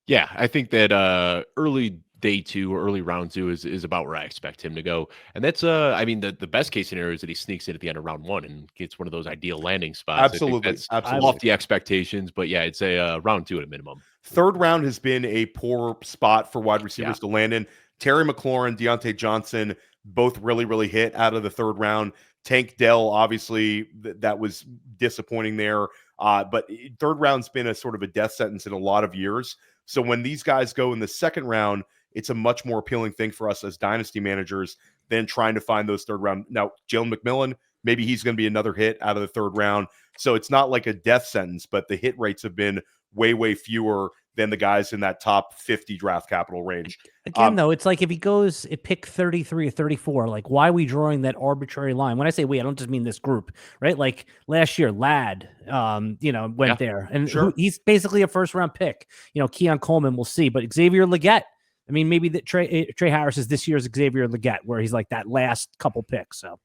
Yeah, I think that early day 2 or early round 2 is about where I expect him to go. And that's I mean, the best case scenario is that he sneaks in at the end of round 1 and gets one of those ideal landing spots. Absolutely. Lofty expectations, but yeah, it's a round 2 at a minimum. Third round has been a poor spot for wide receivers to land in. Terry McLaurin, Deontay Johnson, both really hit out of the third round. Tank Dell, obviously, that was disappointing there. But third round's been a sort of a death sentence in a lot of years. So when these guys go in the second round, it's a much more appealing thing for us as dynasty managers than trying to find those third round. Now, Jalen McMillan, maybe he's going to be another hit out of the third round. So it's not like a death sentence, but the hit rates have been way fewer than the guys in that top 50 draft capital range. Again, though, it's like if he goes at pick 33 or 34, like why are we drawing that arbitrary line? When I say we, I don't just mean this group, right? Like last year, Ladd, went there, and he's basically a first round pick. Keon Coleman, we'll see, but Xavier Legette. I mean, maybe that Tre Harris is this year's Xavier Legette, where he's like that last couple picks. So,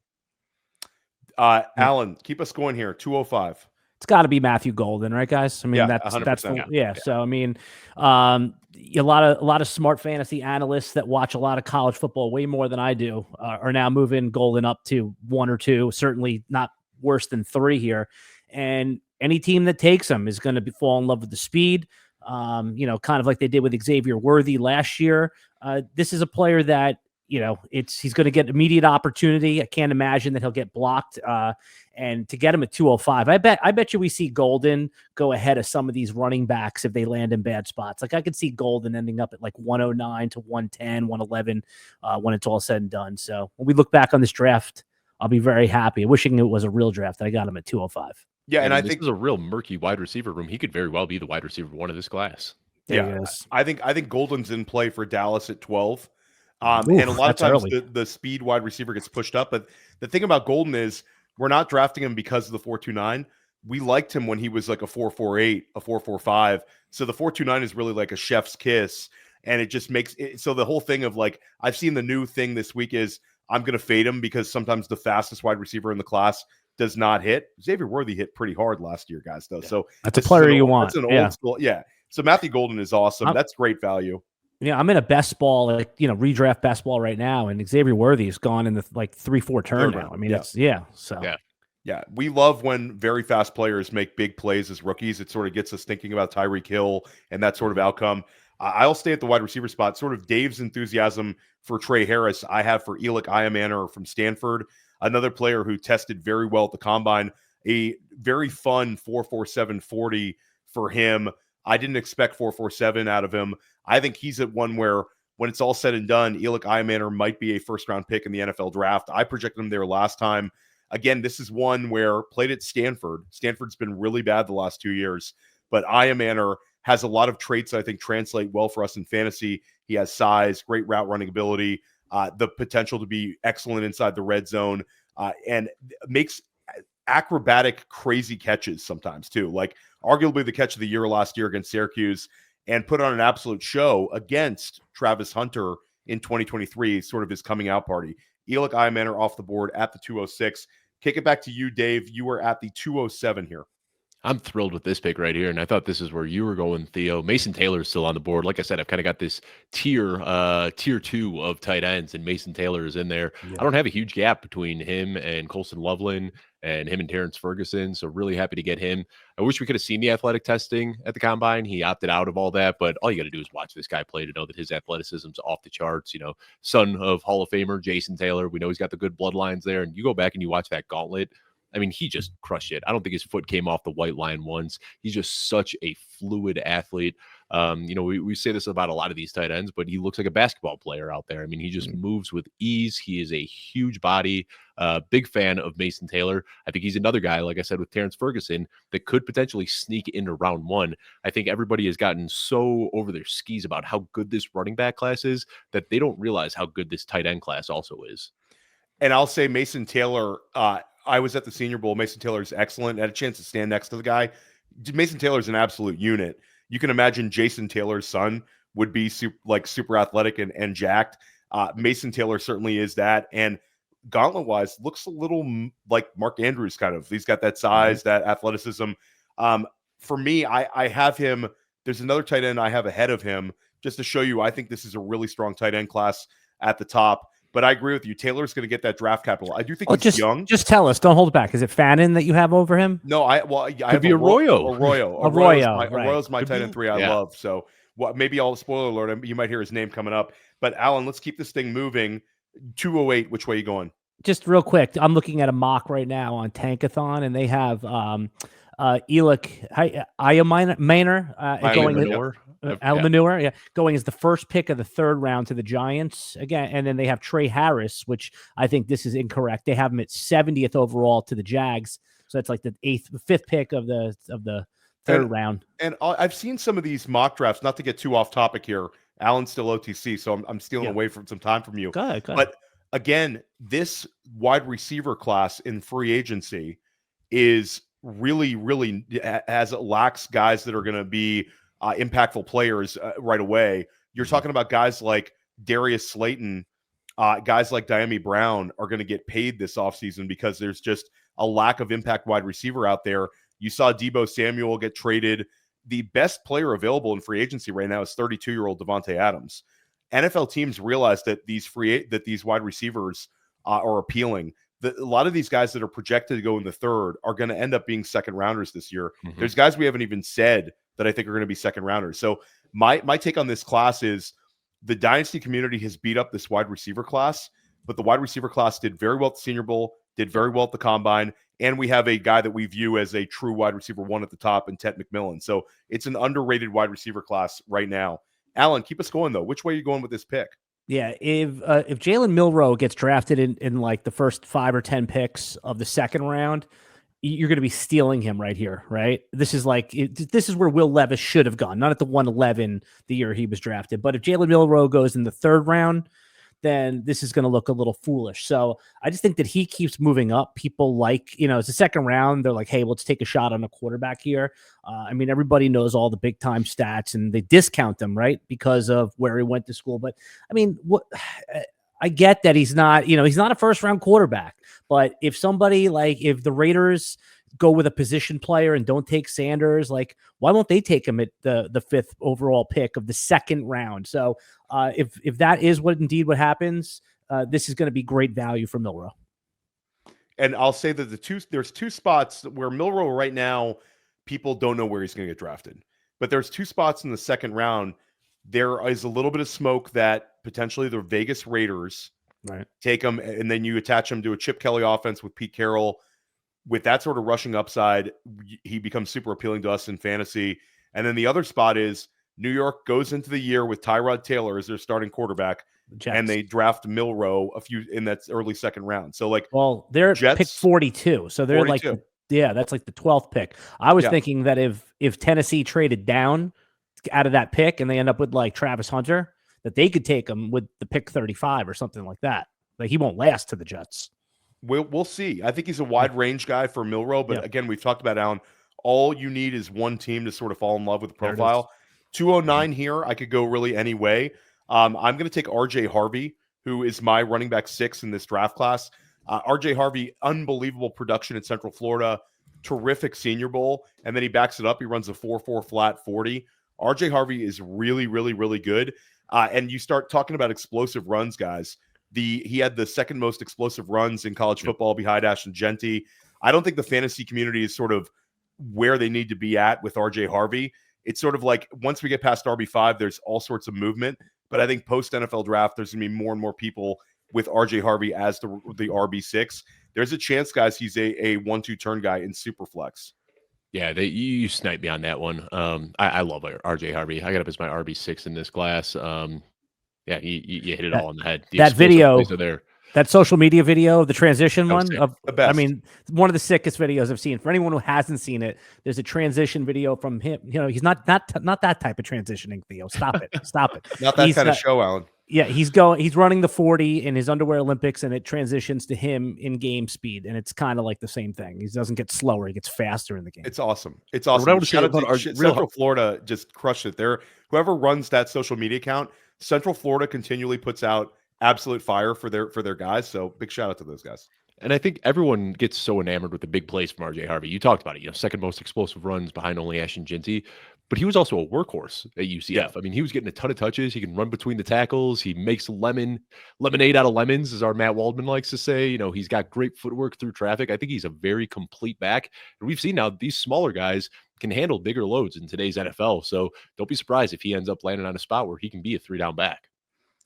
Alan, keep us going here. 205. It's got to be Matthew Golden, right, guys? I mean, that's 100%. So I mean, a lot of smart fantasy analysts that watch a lot of college football way more than I do are now moving Golden up to 1 or 2, certainly not worse than 3 here. And any team that takes him is going to fall in love with the speed. Kind of like they did with Xavier Worthy last year. This is a player that, he's going to get immediate opportunity. I can't imagine that he'll get blocked. And to get him at 205, I bet you we see Golden go ahead of some of these running backs if they land in bad spots. Like I could see Golden ending up at like 109 to 110, 111 when it's all said and done. So when we look back on this draft, I'll be very happy. Wishing it was a real draft that I got him at 205. Yeah, and I this think is a real murky wide receiver room. He could very well be the wide receiver 1 of this class. I think Golden's in play for Dallas at 12. And a lot of times the speed wide receiver gets pushed up. But the thing about Golden is we're not drafting him because of the 4.29. We liked him when he was like a 4.48, a 4.45. So the 4.29 is really like a chef's kiss. And it just makes it so the whole thing of like, I've seen the new thing this week is I'm going to fade him because sometimes the fastest wide receiver in the class does not hit. Xavier Worthy hit pretty hard last year, guys, though. Yeah. So that's a player you want. That's an old school. Yeah. So Matthew Golden is awesome. That's great value. Yeah, I'm in a best ball, redraft best ball right now, and Xavier Worthy has gone in the 3-4 turn now. I mean, Yeah, we love when very fast players make big plays as rookies. It sort of gets us thinking about Tyreek Hill and that sort of outcome. I'll stay at the wide receiver spot. Sort of Dave's enthusiasm for Tre Harris, I have for Elic Ayomanor from Stanford, another player who tested very well at the combine. A very fun 4.47 40 for him. I didn't expect 4.47 out of him. I think he's at one where, when it's all said and done, Elic Ayomanor might be a first-round pick in the NFL draft. I projected him there last time. Again, this is one where played at Stanford. Stanford's been really bad the last 2 years, but Ayomanor has a lot of traits that I think translate well for us in fantasy. He has size, great route running ability, the potential to be excellent inside the red zone, and makes acrobatic, crazy catches sometimes too. Like arguably the catch of the year last year against Syracuse, and put on an absolute show against Travis Hunter in 2023, sort of his coming out party. Elic Ayomanor off the board at the 206. Kick it back to you, Dave. You were at the 207 here. I'm thrilled with this pick right here, and I thought this is where you were going, Theo. Mason Taylor is still on the board. Like I said, I've kind of got this tier 2 of tight ends, and Mason Taylor is in there. Yeah. I don't have a huge gap between him and Colston Loveland and him and Terrance Ferguson, so really happy to get him. I wish we could have seen the athletic testing at the combine. He opted out of all that, but all you got to do is watch this guy play to know that his athleticism's off the charts. Son of Hall of Famer Jason Taylor. We know he's got the good bloodlines there, and you go back and you watch that gauntlet. I mean, he just crushed it. I don't think his foot came off the white line once. He's just such a fluid athlete. We say this about a lot of these tight ends, but he looks like a basketball player out there. I mean, he just moves with ease. He is a huge body. Big fan of Mason Taylor. I think he's another guy, like I said, with Terrance Ferguson, that could potentially sneak into round one. I think everybody has gotten so over their skis about how good this running back class is that they don't realize how good this tight end class also is. And I'll say Mason Taylor, I was at the Senior Bowl. Mason Taylor is excellent. I had a chance to stand next to the guy. Mason Taylor is an absolute unit. You can imagine Jason Taylor's son would be super athletic and jacked. Mason Taylor certainly is that. And gauntlet-wise, looks a little like Mark Andrews kind of. He's got that size, that athleticism. For me, I have him. There's another tight end I have ahead of him just to show you I think this is a really strong tight end class at the top. But I agree with you. Taylor's going to get that draft capital. I do think he's young. Just tell us. Don't hold it back. Is it Fannin that you have over him? No, I have Arroyo. Arroyo's my tight end 3 I love. So maybe I'll spoiler alert. You might hear his name coming up. But Alan, let's keep this thing moving. 208. Which way are you going? Just real quick. I'm looking at a mock right now on Tankathon, and they have Elic Ayomanor going as the first pick of the third round to the Giants again, and then they have Tre Harris, which I think this is incorrect. They have him at 70th overall to the Jags, so that's like the fifth pick of the third round. And I've seen some of these mock drafts. Not to get too off topic here, Alan's still OTC, so I'm stealing away from some time from you. Go ahead. But again, this wide receiver class in free agency is really lacks guys that are going to be impactful players right away. You're talking about guys like Darius Slayton, guys like Diami Brown are going to get paid this offseason because there's just a lack of impact wide receiver out there. You saw Deebo Samuel get traded. The best player available in free agency right now is 32-year-old Devontae Adams. NFL teams realize that these wide receivers are appealing. A lot of these guys that are projected to go in the third are going to end up being second rounders this year. There's guys we haven't even said that I think are going to be second rounders. So my take on this class is the dynasty community has beat up this wide receiver class, but the wide receiver class did very well at the Senior Bowl, did very well at the Combine, and we have a guy that we view as a true wide receiver one at the top in Tet McMillan. So it's an underrated wide receiver class right now. Alan, keep us going though. Which way are you going with this pick? Yeah, if Jalen Milroe gets drafted in like the first 5 or 10 picks of the second round, you're going to be stealing him right here, right? This is where Will Levis should have gone, not at the 111 the year he was drafted. But if Jalen Milroe goes in the third round, then this is going to look a little foolish. So I just think that he keeps moving up. People it's the second round. They're like, hey, let's take a shot on a quarterback here. I mean, everybody knows all the big time stats and they discount them, right? Because of where he went to school. But I mean, I get that he's not a first round quarterback, but if the Raiders go with a position player and don't take Sanders, why won't they take him at the 5th overall pick of the second round? So if that is what happens, this is going to be great value for Milroe. And I'll say that there's 2 spots where Milroe right now, people don't know where he's going to get drafted, but there's 2 spots in the second round. There is a little bit of smoke that potentially the Vegas Raiders take him, and then you attach him to a Chip Kelly offense with Pete Carroll. With that sort of rushing upside, he becomes super appealing to us in fantasy. And then the other spot is New York goes into the year with Tyrod Taylor as their starting quarterback, and they draft Milroe in that early second round. So they're Jets, pick 42. So they're 42. That's like the 12th pick. I was thinking that if Tennessee traded down out of that pick and they end up with Travis Hunter, that they could take him with the pick 35 or something like that. He won't last to the Jets. We'll see. I think he's a wide range guy for Milroe, but again, we've talked about Alan. All you need is one team to sort of fall in love with the profile. 209 here, I could go really any way. I'm going to take RJ Harvey, who is my running back 6 in this draft class. RJ Harvey, unbelievable production in Central Florida, terrific Senior Bowl, and then he backs it up. He runs a 4.4 flat 40. RJ Harvey is really good. And you start talking about explosive runs, guys. He had the second most explosive runs in college football behind Ashton Jeanty. I don't think the fantasy community is sort of where they need to be at with RJ Harvey. It's sort of like once we get past RB5, there's all sorts of movement. But I think post NFL draft, there's going to be more and more people with RJ Harvey as the RB6. There's a chance, guys, he's a 1-2 turn guy in Superflex. Yeah, you sniped me on that one. I love RJ Harvey. I got up as my RB6 in this class. Yeah, you hit it all on the head. The That explosive video, plays are there. that social media video, the transition one sick. of, The best. I mean, one of the sickest videos I've seen. For anyone who hasn't seen it, there's a transition video from him. You know, he's not that type of transitioning, Theo. Stop it. Stop it. Not that He's kind of show, Alan. Yeah, he's running the 40 in his underwear Olympics, and it transitions to him in game speed, and it's kind of like the same thing. He doesn't get slower; he gets faster in the game. It's awesome. It's awesome. What I want to say Shout out about to Central Florida just crushed it there. Whoever runs that social media account, Central Florida continually puts out absolute fire for their guys. So big shout out to those guys. And I think everyone gets so enamored with the big plays from RJ Harvey. You talked about it, second most explosive runs behind only Ashton Jeanty, but he was also a workhorse at UCF. Yeah. I mean, he was getting a ton of touches. He can run between the tackles. He makes lemonade out of lemons, as our Matt Waldman likes to say. He's got great footwork through traffic. I think he's a very complete back. And we've seen now these smaller guys can handle bigger loads in today's NFL. So don't be surprised if he ends up landing on a spot where he can be a 3-down back.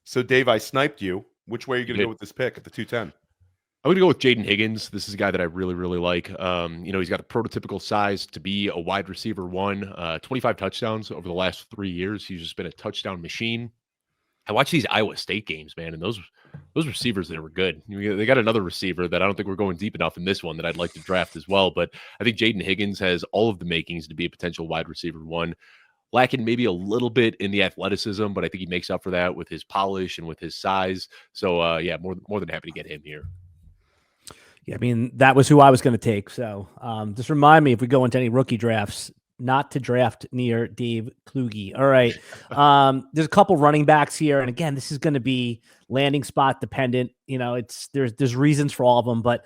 So Dave, I sniped you. Which way are you going to You go with this pick at the 210? I'm going to go with Jayden Higgins. This is a guy that I really, really like. He's got a prototypical size to be a wide receiver 25 touchdowns over the last 3 years. He's just been a touchdown machine. I watch these Iowa State games, man, and those receivers, they were good. They got another receiver that I don't think we're going deep enough in this one that I'd like to draft as well. But I think Jayden Higgins has all of the makings to be a potential wide receiver 1. Lacking maybe a little bit in the athleticism, but I think he makes up for that with his polish and with his size. So, more than happy to get him here. Yeah, I mean, that was who I was going to take. So just remind me if we go into any rookie drafts, not to draft near Dave Kluge. All right. There's a couple running backs here. And again, this is going to be landing spot dependent. There's reasons for all of them, but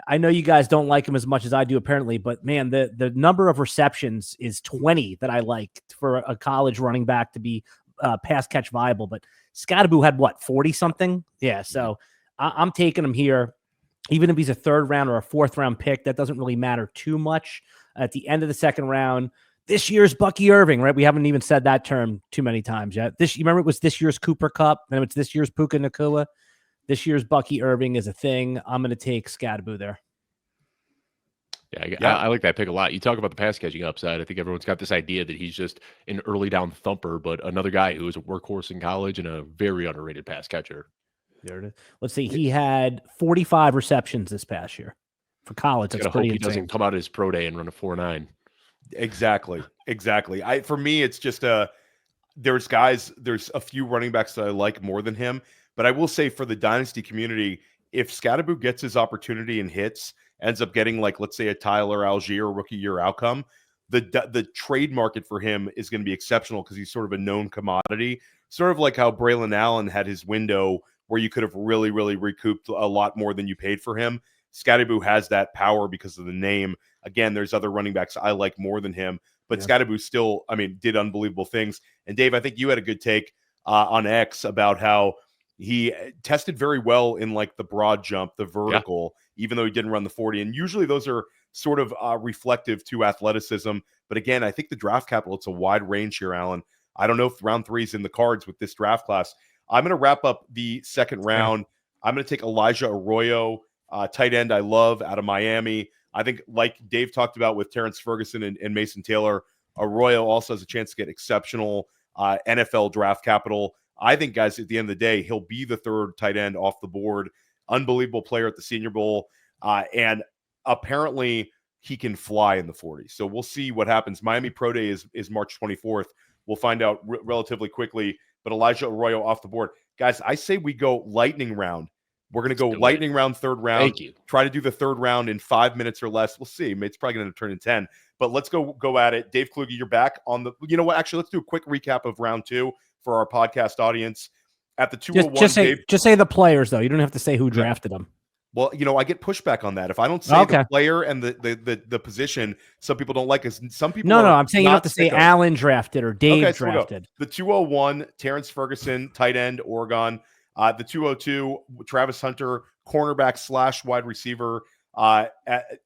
I know you guys don't like him as much as I do, apparently, but man, the number of receptions is 20 that I like for a college running back to be pass catch viable. But Skattebo had 40 something? Yeah. So I'm taking him here. Even if he's a 3rd round or a 4th round pick, that doesn't really matter too much. At the end of the 2nd round, this year's Bucky Irving, right? We haven't even said that term too many times yet. You remember it was this year's Cooper Kupp, and it's this year's Puka Nacua. This year's Bucky Irving is a thing. I'm going to take Skattebo there. Yeah, I like that pick a lot. You talk about the pass catching upside. I think everyone's got this idea that he's just an early down thumper, but another guy who was a workhorse in college and a very underrated pass catcher. There it is. Let's see. He had 45 receptions this past year for college. That's pretty insane. He doesn't come out his pro day and run a 4.9. Exactly. For me, it's just there's a few running backs that I like more than him, but I will say for the dynasty community, if Skattebo gets his opportunity and hits, ends up getting let's say a Tyler Algier rookie year outcome, the trade market for him is going to be exceptional because he's sort of a known commodity, sort of like how Braylon Allen had his window where you could have really, really recouped a lot more than you paid for him. Skattebo has that power because of the name. Again, there's other running backs I like more than him, but Skattebo still, did unbelievable things. And Dave, I think you had a good take on X about how he tested very well in the broad jump, the vertical, even though he didn't run the 40. And usually those are sort of reflective to athleticism. But again, I think the draft capital, it's a wide range here, Alan. I don't know if round 3 is in the cards with this draft class. I'm going to wrap up the 2nd round. I'm going to take Elijah Arroyo, tight end I love out of Miami. I think like Dave talked about with Terrance Ferguson and Mason Taylor, Arroyo also has a chance to get exceptional NFL draft capital. I think, guys, at the end of the day, he'll be the 3rd tight end off the board. Unbelievable player at the Senior Bowl. And apparently he can fly in the 40. So we'll see what happens. Miami Pro Day is March 24th. We'll find out relatively quickly. But Elijah Arroyo off the board. Guys, I say we go lightning round. We're going to go lightning round, 3rd round. Thank you. Try to do the 3rd round in 5 minutes or less. We'll see. It's probably going to turn in 10. But let's go at it. Dave Kluge, you're back on the – you know what? Actually, let's do a quick recap of round 2 for our podcast audience. At the 201, just say the players, though. You don't have to say who drafted them. Well, I get pushback on that. If I don't say the player and the position, some people don't like us. Some people No, I'm saying you don't have to say Alan drafted or Dave drafted. The 201, Terrance Ferguson, tight end, Oregon. The 202, Travis Hunter, cornerback / wide receiver. At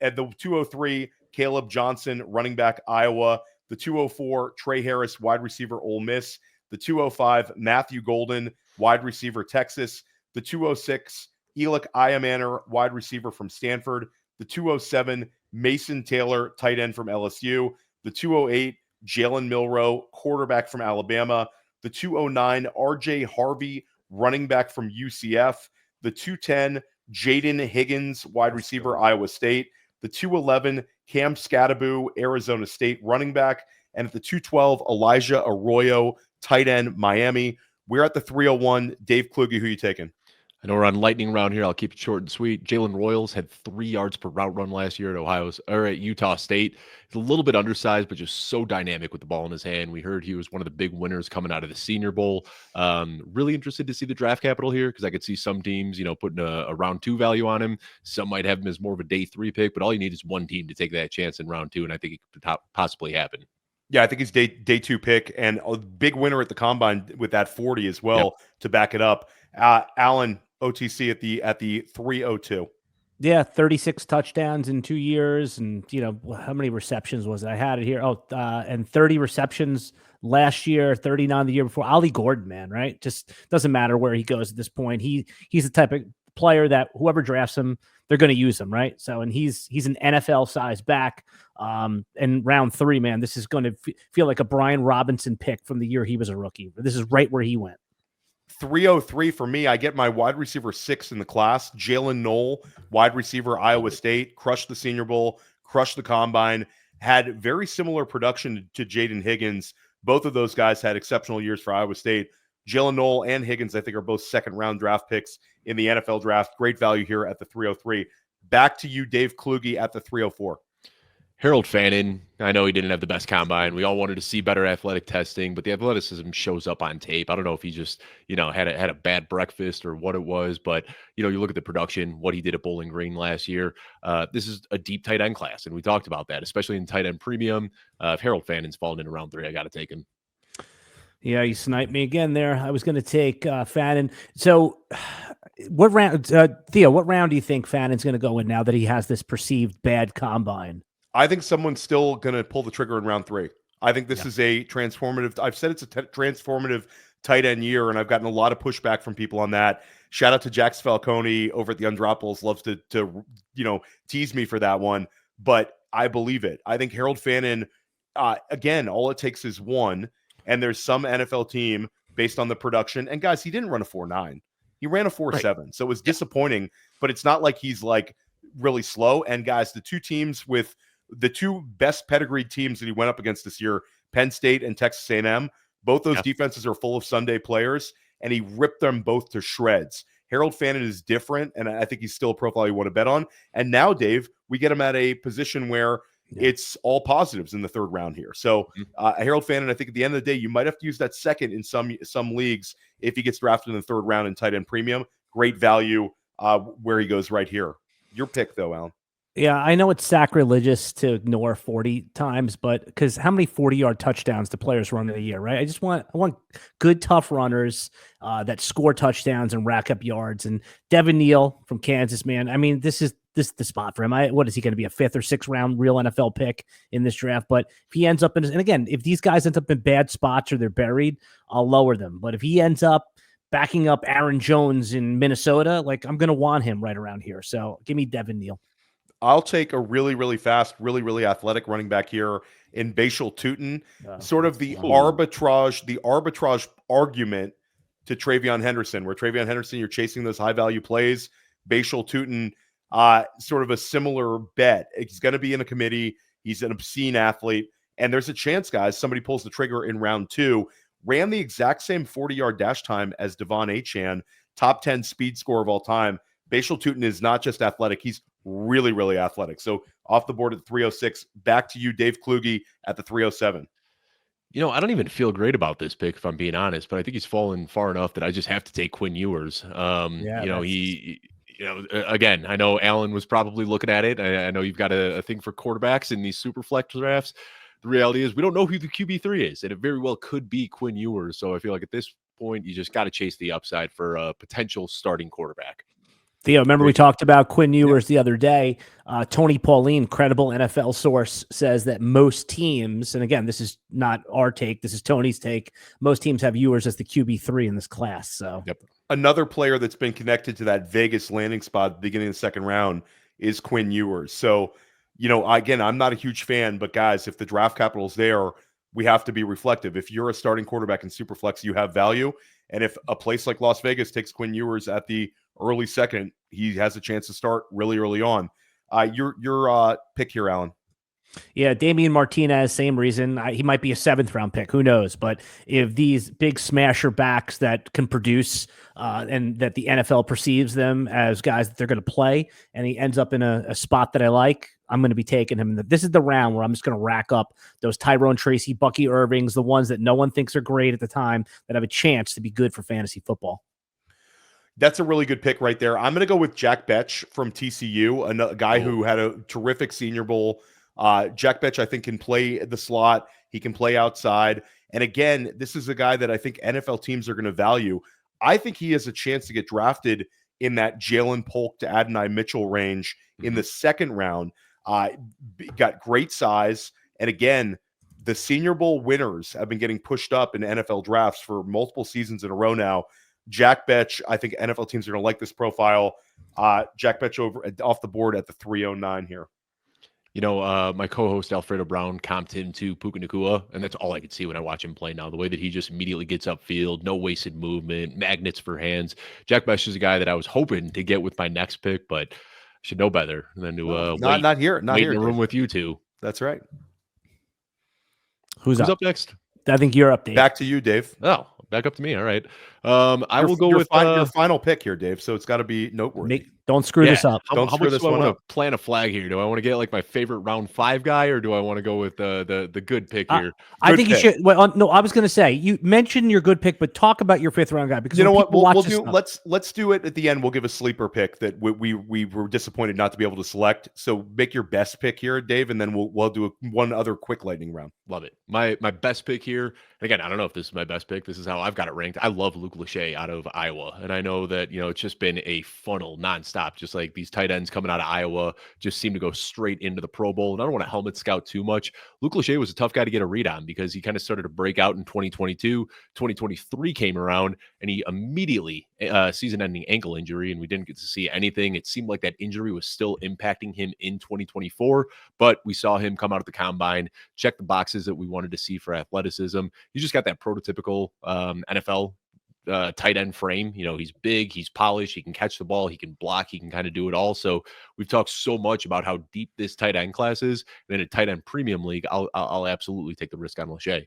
the 203, Kaleb Johnson, running back, Iowa. The 204, Tre Harris, wide receiver, Ole Miss. The 205, Matthew Golden, wide receiver, Texas. The 206, Elic Ayomanor, wide receiver from Stanford. The 207, Mason Taylor, tight end from LSU. The 208, Jalen Milroe, quarterback from Alabama. The 209, RJ Harvey, running back from UCF. The 210, Jayden Higgins, wide receiver, Iowa State. The 211, Cam Skattebo, Arizona State, running back. And at the 212, Elijah Arroyo, tight end, Miami. We're at the 301. Dave Kluge, who you taking? I know we're on lightning round here. I'll keep it short and sweet. Jalen Royals had 3 yards per route run last year at Utah State. He's a little bit undersized, but just so dynamic with the ball in his hand. We heard he was one of the big winners coming out of the Senior Bowl. Really interested to see the draft capital here because I could see some teams, putting a round 2 value on him. Some might have him as more of a day 3 pick, but all you need is one team to take that chance in round 2, and I think it could possibly happen. Yeah, I think he's day 2 pick and a big winner at the combine with that 40 as well to back it up. Alan, OTC at the 302. Yeah, 36 touchdowns in 2 years, and how many receptions was it? I had it here. And 30 receptions last year, 39 the year before. Ollie Gordon, man, right? Just doesn't matter where he goes at this point. He's the type of player that whoever drafts him, they're going to use him, right? So, and he's an NFL size back. And round 3, man, this is going to feel like a Brian Robinson pick from the year he was a rookie. This is right where he went. 303 for me. I get my wide receiver 6 in the class. Jaylen Noel, wide receiver, Iowa State, crushed the Senior Bowl, crushed the combine, had very similar production to Jayden Higgins. Both of those guys had exceptional years for Iowa State. Jaylen Noel and Higgins, I think, are both second-round draft picks in the NFL draft. Great value here at the 303. Back to you, Dave Kluge, at the 304. Harold Fannin, I know he didn't have the best combine. We all wanted to see better athletic testing, but the athleticism shows up on tape. I don't know if he just, had a bad breakfast or what it was, but, you look at the production, what he did at Bowling Green last year. This is a deep tight end class, and we talked about that, especially in tight end premium. If Harold Fannin's fallen in round 3, I got to take him. Yeah, you sniped me again there. I was going to take Fannin. So what round, Theo, what round do you think Fannin's going to go in now that he has this perceived bad combine? I think someone's still going to pull the trigger in round 3. I think this is a transformative. I've said it's a transformative tight end year, and I've gotten a lot of pushback from people on that. Shout out to Jax Falcone over at the Undroppables. Loves to tease me for that one, but I believe it. I think Harold Fannin, again, all it takes is one, and there's some NFL team based on the production. And guys, he didn't run a 4.9. He ran a 4.7. Right. So it was disappointing, but it's not like he's like really slow. And guys, the 2 teams with the 2 best pedigreed teams that he went up against this year, Penn State and Texas A&M, both those defenses are full of Sunday players, and he ripped them both to shreds. Harold Fannin is different, and I think he's still a profile you want to bet on. And now, Dave, we get him at a position where it's all positives in the 3rd round here. So Harold Fannin, I think at the end of the day, you might have to use that second in some leagues if he gets drafted in the 3rd round in tight end premium. Great value where he goes right here. Your pick, though, Alan. Yeah, I know it's sacrilegious to ignore 40 times, but because how many 40-yard touchdowns do players run in a year, right? I want good, tough runners that score touchdowns and rack up yards. And Devin Neal from Kansas, man. I mean, this is the spot for him. What is he going to be, a 5th or 6th round real NFL pick in this draft? But if he ends up and again, if these guys end up in bad spots or they're buried, I'll lower them. But if he ends up backing up Aaron Jones in Minnesota, I'm going to want him right around here. So give me Devin Neal. I'll take a really, really fast, really, really athletic running back here in Bhayshul Tuten. Sort of the arbitrage argument to TreVeyon Henderson, where TreVeyon Henderson, you're chasing those high value plays. Bhayshul Tuten, sort of a similar bet. He's going to be in a committee. He's an obscene athlete. And there's a chance, guys, somebody pulls the trigger in round 2. Ran the exact same 40-yard dash time as Devon Achane, top 10 speed score of all time. Bhayshul Tuten is not just athletic. He's really, really athletic. So off the board at the 306. Back to you, Dave Kluge, at the 307. I don't even feel great about this pick, if I'm being honest, but I think he's fallen far enough that I just have to take Quin Ewers. Again, I know Alan was probably looking at it. I know you've got a thing for quarterbacks in these super flex drafts. The reality is we don't know who the QB3 is, and it very well could be Quin Ewers. So I feel like at this point, you just got to chase the upside for a potential starting quarterback. Theo, remember we talked about Quin Ewers the other day. Tony Pauline, credible NFL source, says that most teams, and again, this is not our take, this is Tony's take, most teams have Ewers as the QB3 in this class. So another player that's been connected to that Vegas landing spot at the beginning of the 2nd round is Quin Ewers. So, again, I'm not a huge fan, but guys, if the draft capital is there, we have to be reflective. If you're a starting quarterback in Superflex, you have value. And if a place like Las Vegas takes Quin Ewers at the early second, he has a chance to start really early on. Your pick here, Alan. Yeah, Damien Martinez, same reason. He might be a 7th round pick. Who knows? But if these big smasher backs that can produce and that the NFL perceives them as guys that they're going to play, and he ends up in a spot that I like, I'm going to be taking him. This is the round where I'm just going to rack up those Tyrone Tracy, Bucky Irvings, the ones that no one thinks are great at the time that have a chance to be good for fantasy football. That's a really good pick right there. I'm going to go with Jack Betch from TCU, a guy who had a terrific Senior Bowl. Jack Betch, I think, can play the slot. He can play outside. And again, this is a guy that I think NFL teams are going to value. I think he has a chance to get drafted in that Jalen Polk to Adonai Mitchell range in the 2nd round. Got great size. And again, the Senior Bowl winners have been getting pushed up in NFL drafts for multiple seasons in a row now. Jack Betch, I think NFL teams are going to like this profile. Jack Betch off the board at the 309 here. My co-host Alfredo Brown comped him to Puka Nacua, and that's all I could see when I watch him play now. The way that he just immediately gets upfield, no wasted movement, magnets for hands. Jack Betch is a guy that I was hoping to get with my next pick, but I should know better than to not here in the room with you two. That's right. Who's up next? I think you're up, Dave. Back to you, Dave. Oh, back up to me. All right. I will go with your final pick here, Dave. So it's got to be noteworthy. Don't screw this up. How much do I want to plant a flag here? Do I want to get like my favorite round 5 guy, or do I want to go with the good pick here? I think you should. Well, no, I was going to say you mentioned your good pick, but talk about your 5th round guy because you know what we'll do. Let's do it at the end. We'll give a sleeper pick that we were disappointed not to be able to select. So make your best pick here, Dave, and then we'll do one other quick lightning round. Love it. My best pick here. And again, I don't know if this is my best pick. This is how I've got it ranked. I love Luke Lachey out of Iowa, and I know that it's just been a funnel nonstop. Just like these tight ends coming out of Iowa just seem to go straight into the Pro Bowl. And I don't want to helmet scout too much. Luke Lachey was a tough guy to get a read on because he kind of started to break out in 2022. 2023 came around, and he immediately season-ending ankle injury, and we didn't get to see anything. It seemed like that injury was still impacting him in 2024, but we saw him come out of the combine, check the boxes that we wanted to see for athleticism. He's just got that prototypical NFL tight end frame. He's big, he's polished, he can catch the ball, he can block, he can kind of do it all. So we've talked so much about how deep this tight end class is. And in a tight end premium league, I'll absolutely take the risk on Lachey.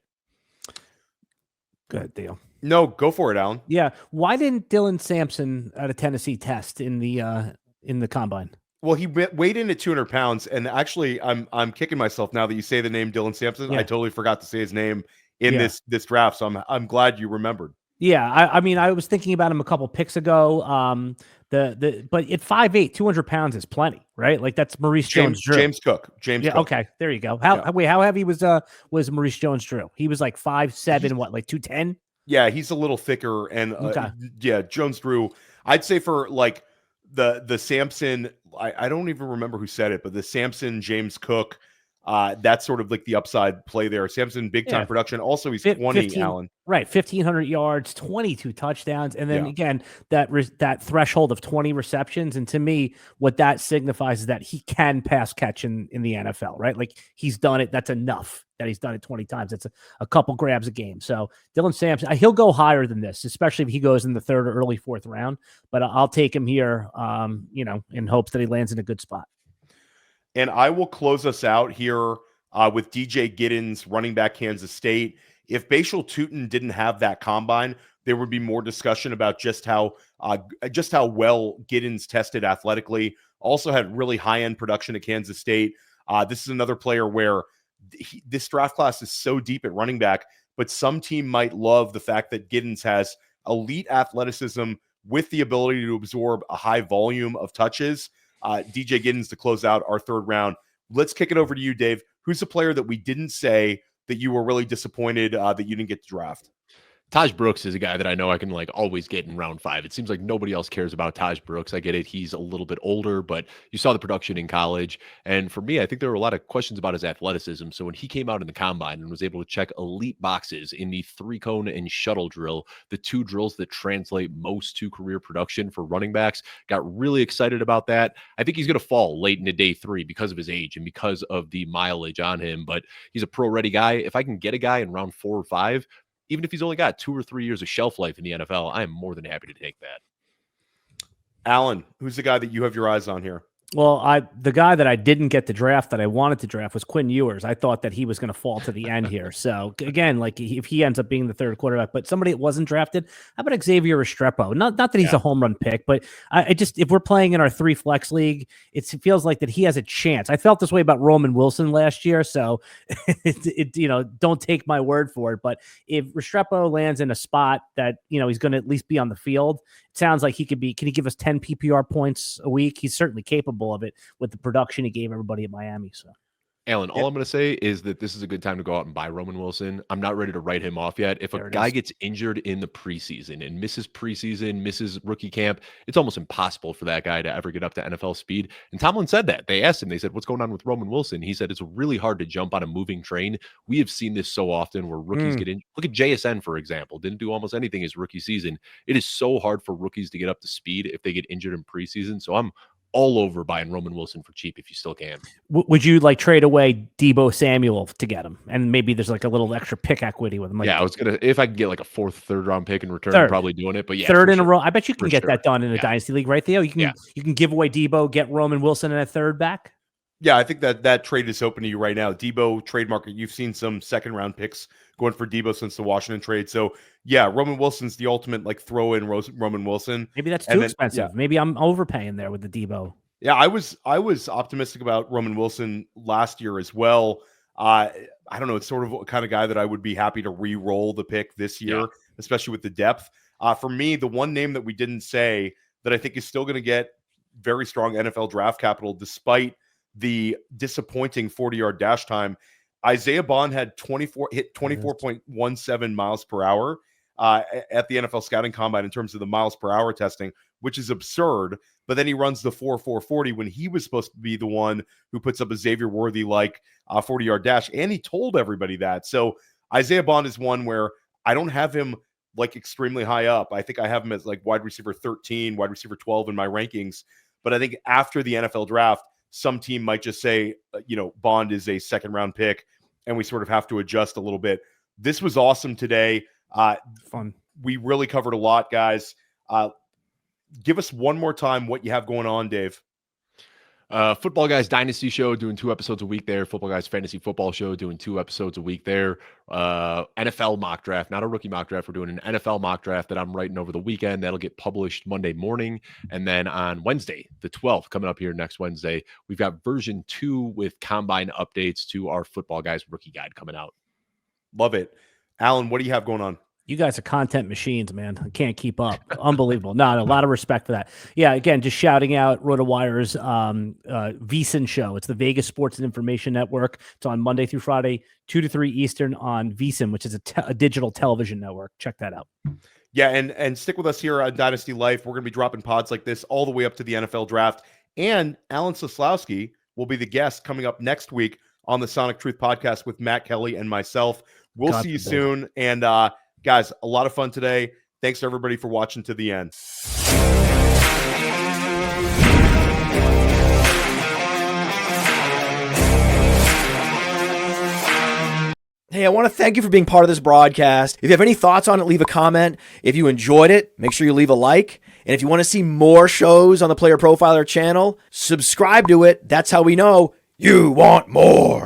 Good deal. No, go for it, Alan. Yeah. Why didn't Dylan Sampson out of Tennessee test in the combine? Well, he weighed in at 200 pounds, and actually, I'm kicking myself now that you say the name Dylan Sampson. Yeah. I totally forgot to say his name in this draft, so I'm glad you remembered. Yeah, I mean, I was thinking about him a couple picks ago. But at 5'8", 200 pounds is plenty, right? Like that's Maurice Jones-Drew. James Cook. Cook. Okay, there you go. How heavy was Maurice Jones-Drew? He was like 5'7", like 210. Yeah, he's a little thicker, and Jones-Drew. I'd say for like the Sampson. I don't even remember who said it, but the Sampson James Cook. That's sort of like the upside play there. Sampson, big time production. Also, he's 20, Alan. Right, 1,500 yards, 22 touchdowns, and then again that threshold of 20 receptions. And to me, what that signifies is that he can pass catch in the NFL. Right, like he's done it. That's enough that he's done it 20 times. It's a couple grabs a game. So Dylan Sampson, he'll go higher than this, especially if he goes in the 3rd or early 4th round. But I'll take him here, in hopes that he lands in a good spot. And I will close us out here with DJ Giddens, running back, Kansas State. If Bhayshul Tuten didn't have that combine, there would be more discussion about just how well Giddens tested athletically. Also had really high-end production at Kansas State. This is another player where this draft class is so deep at running back, but some team might love the fact that Giddens has elite athleticism with the ability to absorb a high volume of touches. DJ Giddens to close out our 3rd round. Let's kick it over to you, Dave. Who's a player that we didn't say that you were really disappointed that you didn't get to draft? Taj Brooks is a guy that I know I can like always get in round 5. It seems like nobody else cares about Taj Brooks. I get it. He's a little bit older, but you saw the production in college. And for me, I think there were a lot of questions about his athleticism. So when he came out in the combine and was able to check elite boxes in the 3-cone and shuttle drill, the 2 drills that translate most to career production for running backs, got really excited about that. I think he's going to fall late into day 3 because of his age and because of the mileage on him, but he's a pro ready guy. If I can get a guy in round 4 or 5, even if he's only got 2 or 3 years of shelf life in the NFL, I am more than happy to take that. Alan, who's the guy that you have your eyes on here? Well, the guy that I didn't get to draft that I wanted to draft was Quin Ewers. I thought that he was going to fall to the end here. So again, like if he ends up being the 3rd quarterback, but somebody that wasn't drafted, how about Xavier Restrepo? Not that he's a home run pick, but I just, if we're playing in our 3 flex league, it feels like that he has a chance. I felt this way about Roman Wilson last year. So don't take my word for it. But if Restrepo lands in a spot that, he's going to at least be on the field, it sounds like can he give us 10 PPR points a week? He's certainly capable of it with the production he gave everybody at Miami. So, Alan, all I'm going to say is that this is a good time to go out and buy Roman Wilson. I'm not ready to write him off yet. If a guy gets injured in the preseason and misses preseason, misses rookie camp, it's almost impossible for that guy to ever get up to NFL speed. And Tomlin said that. They asked him, they said, what's going on with Roman Wilson? He said, it's really hard to jump on a moving train. We have seen this so often where rookies get in. Look at JSN, for example. Didn't do almost anything his rookie season. It is so hard for rookies to get up to speed if they get injured in preseason. So I'm all over buying Roman Wilson for cheap if you still can. Would you like trade away Deebo Samuel to get him? And maybe there's like a little extra pick equity with him. Like, yeah, I was going to, if I could get like a 4th, 3rd round pick in return, I'm probably doing it. But yeah, 3rd in a row. I bet you can get that done in a Yeah. dynasty league, right, Theo? You can give away Deebo, get Roman Wilson and a 3rd back. Yeah, I think that trade is open to you right now. Deebo trade market, you've seen some 2nd round picks going for Deebo since the Washington trade. So yeah, Roman Wilson's the ultimate like throw in Roman Wilson. Maybe that's too expensive. Yeah. Maybe I'm overpaying there with the Deebo. Yeah, I was optimistic about Roman Wilson last year as well. I don't know. It's sort of a kind of guy that I would be happy to re-roll the pick this year, especially with the depth. For me, the one name that we didn't say that I think is still going to get very strong NFL draft capital despite the disappointing 40-yard dash time. Isaiah Bond had 24.17 miles per hour at the NFL scouting combine in terms of the miles per hour testing, which is absurd. But then he runs the 4.40 when he was supposed to be the one who puts up a Xavier Worthy like 40-yard dash. And he told everybody that. So Isaiah Bond is one where I don't have him like extremely high up. I think I have him as like wide receiver 13, wide receiver 12 in my rankings. But I think after the NFL draft, some team might just say, Bond is a 2nd round pick, and we sort of have to adjust a little bit. This was awesome today. Fun. We really covered a lot, guys. Give us one more time what you have going on, Dave. Football Guys Dynasty Show, doing 2 episodes a week there. Football Guys Fantasy Football Show, doing 2 episodes a week there. NFL mock draft, not a rookie mock draft. We're doing an NFL mock draft that I'm writing over the weekend. That'll get published Monday morning. And then on Wednesday, the 12th, coming up here next Wednesday, we've got version 2 with combine updates to our Football Guys rookie guide coming out. Love it. Alan, what do you have going on? You guys are content machines, man. I can't keep up. Unbelievable. No, a lot of respect for that. Yeah, again, just shouting out RotoWire's VSiN show. It's the Vegas Sports and Information Network. It's on Monday through Friday, 2 to 3 Eastern on VSiN, which is a digital television network. Check that out. Yeah, and stick with us here on Dynasty Life. We're going to be dropping pods like this all the way up to the NFL draft. And Alan Seslowsky will be the guest coming up next week on the Sonic Truth podcast with Matt Kelly and myself. We'll see you soon. And guys, a lot of fun today. Thanks to everybody for watching to the end. Hey, I want to thank you for being part of this broadcast. If you have any thoughts on it, leave a comment. If you enjoyed it, make sure you leave a like. And if you want to see more shows on the Player Profiler channel, subscribe to it. That's how we know you want more.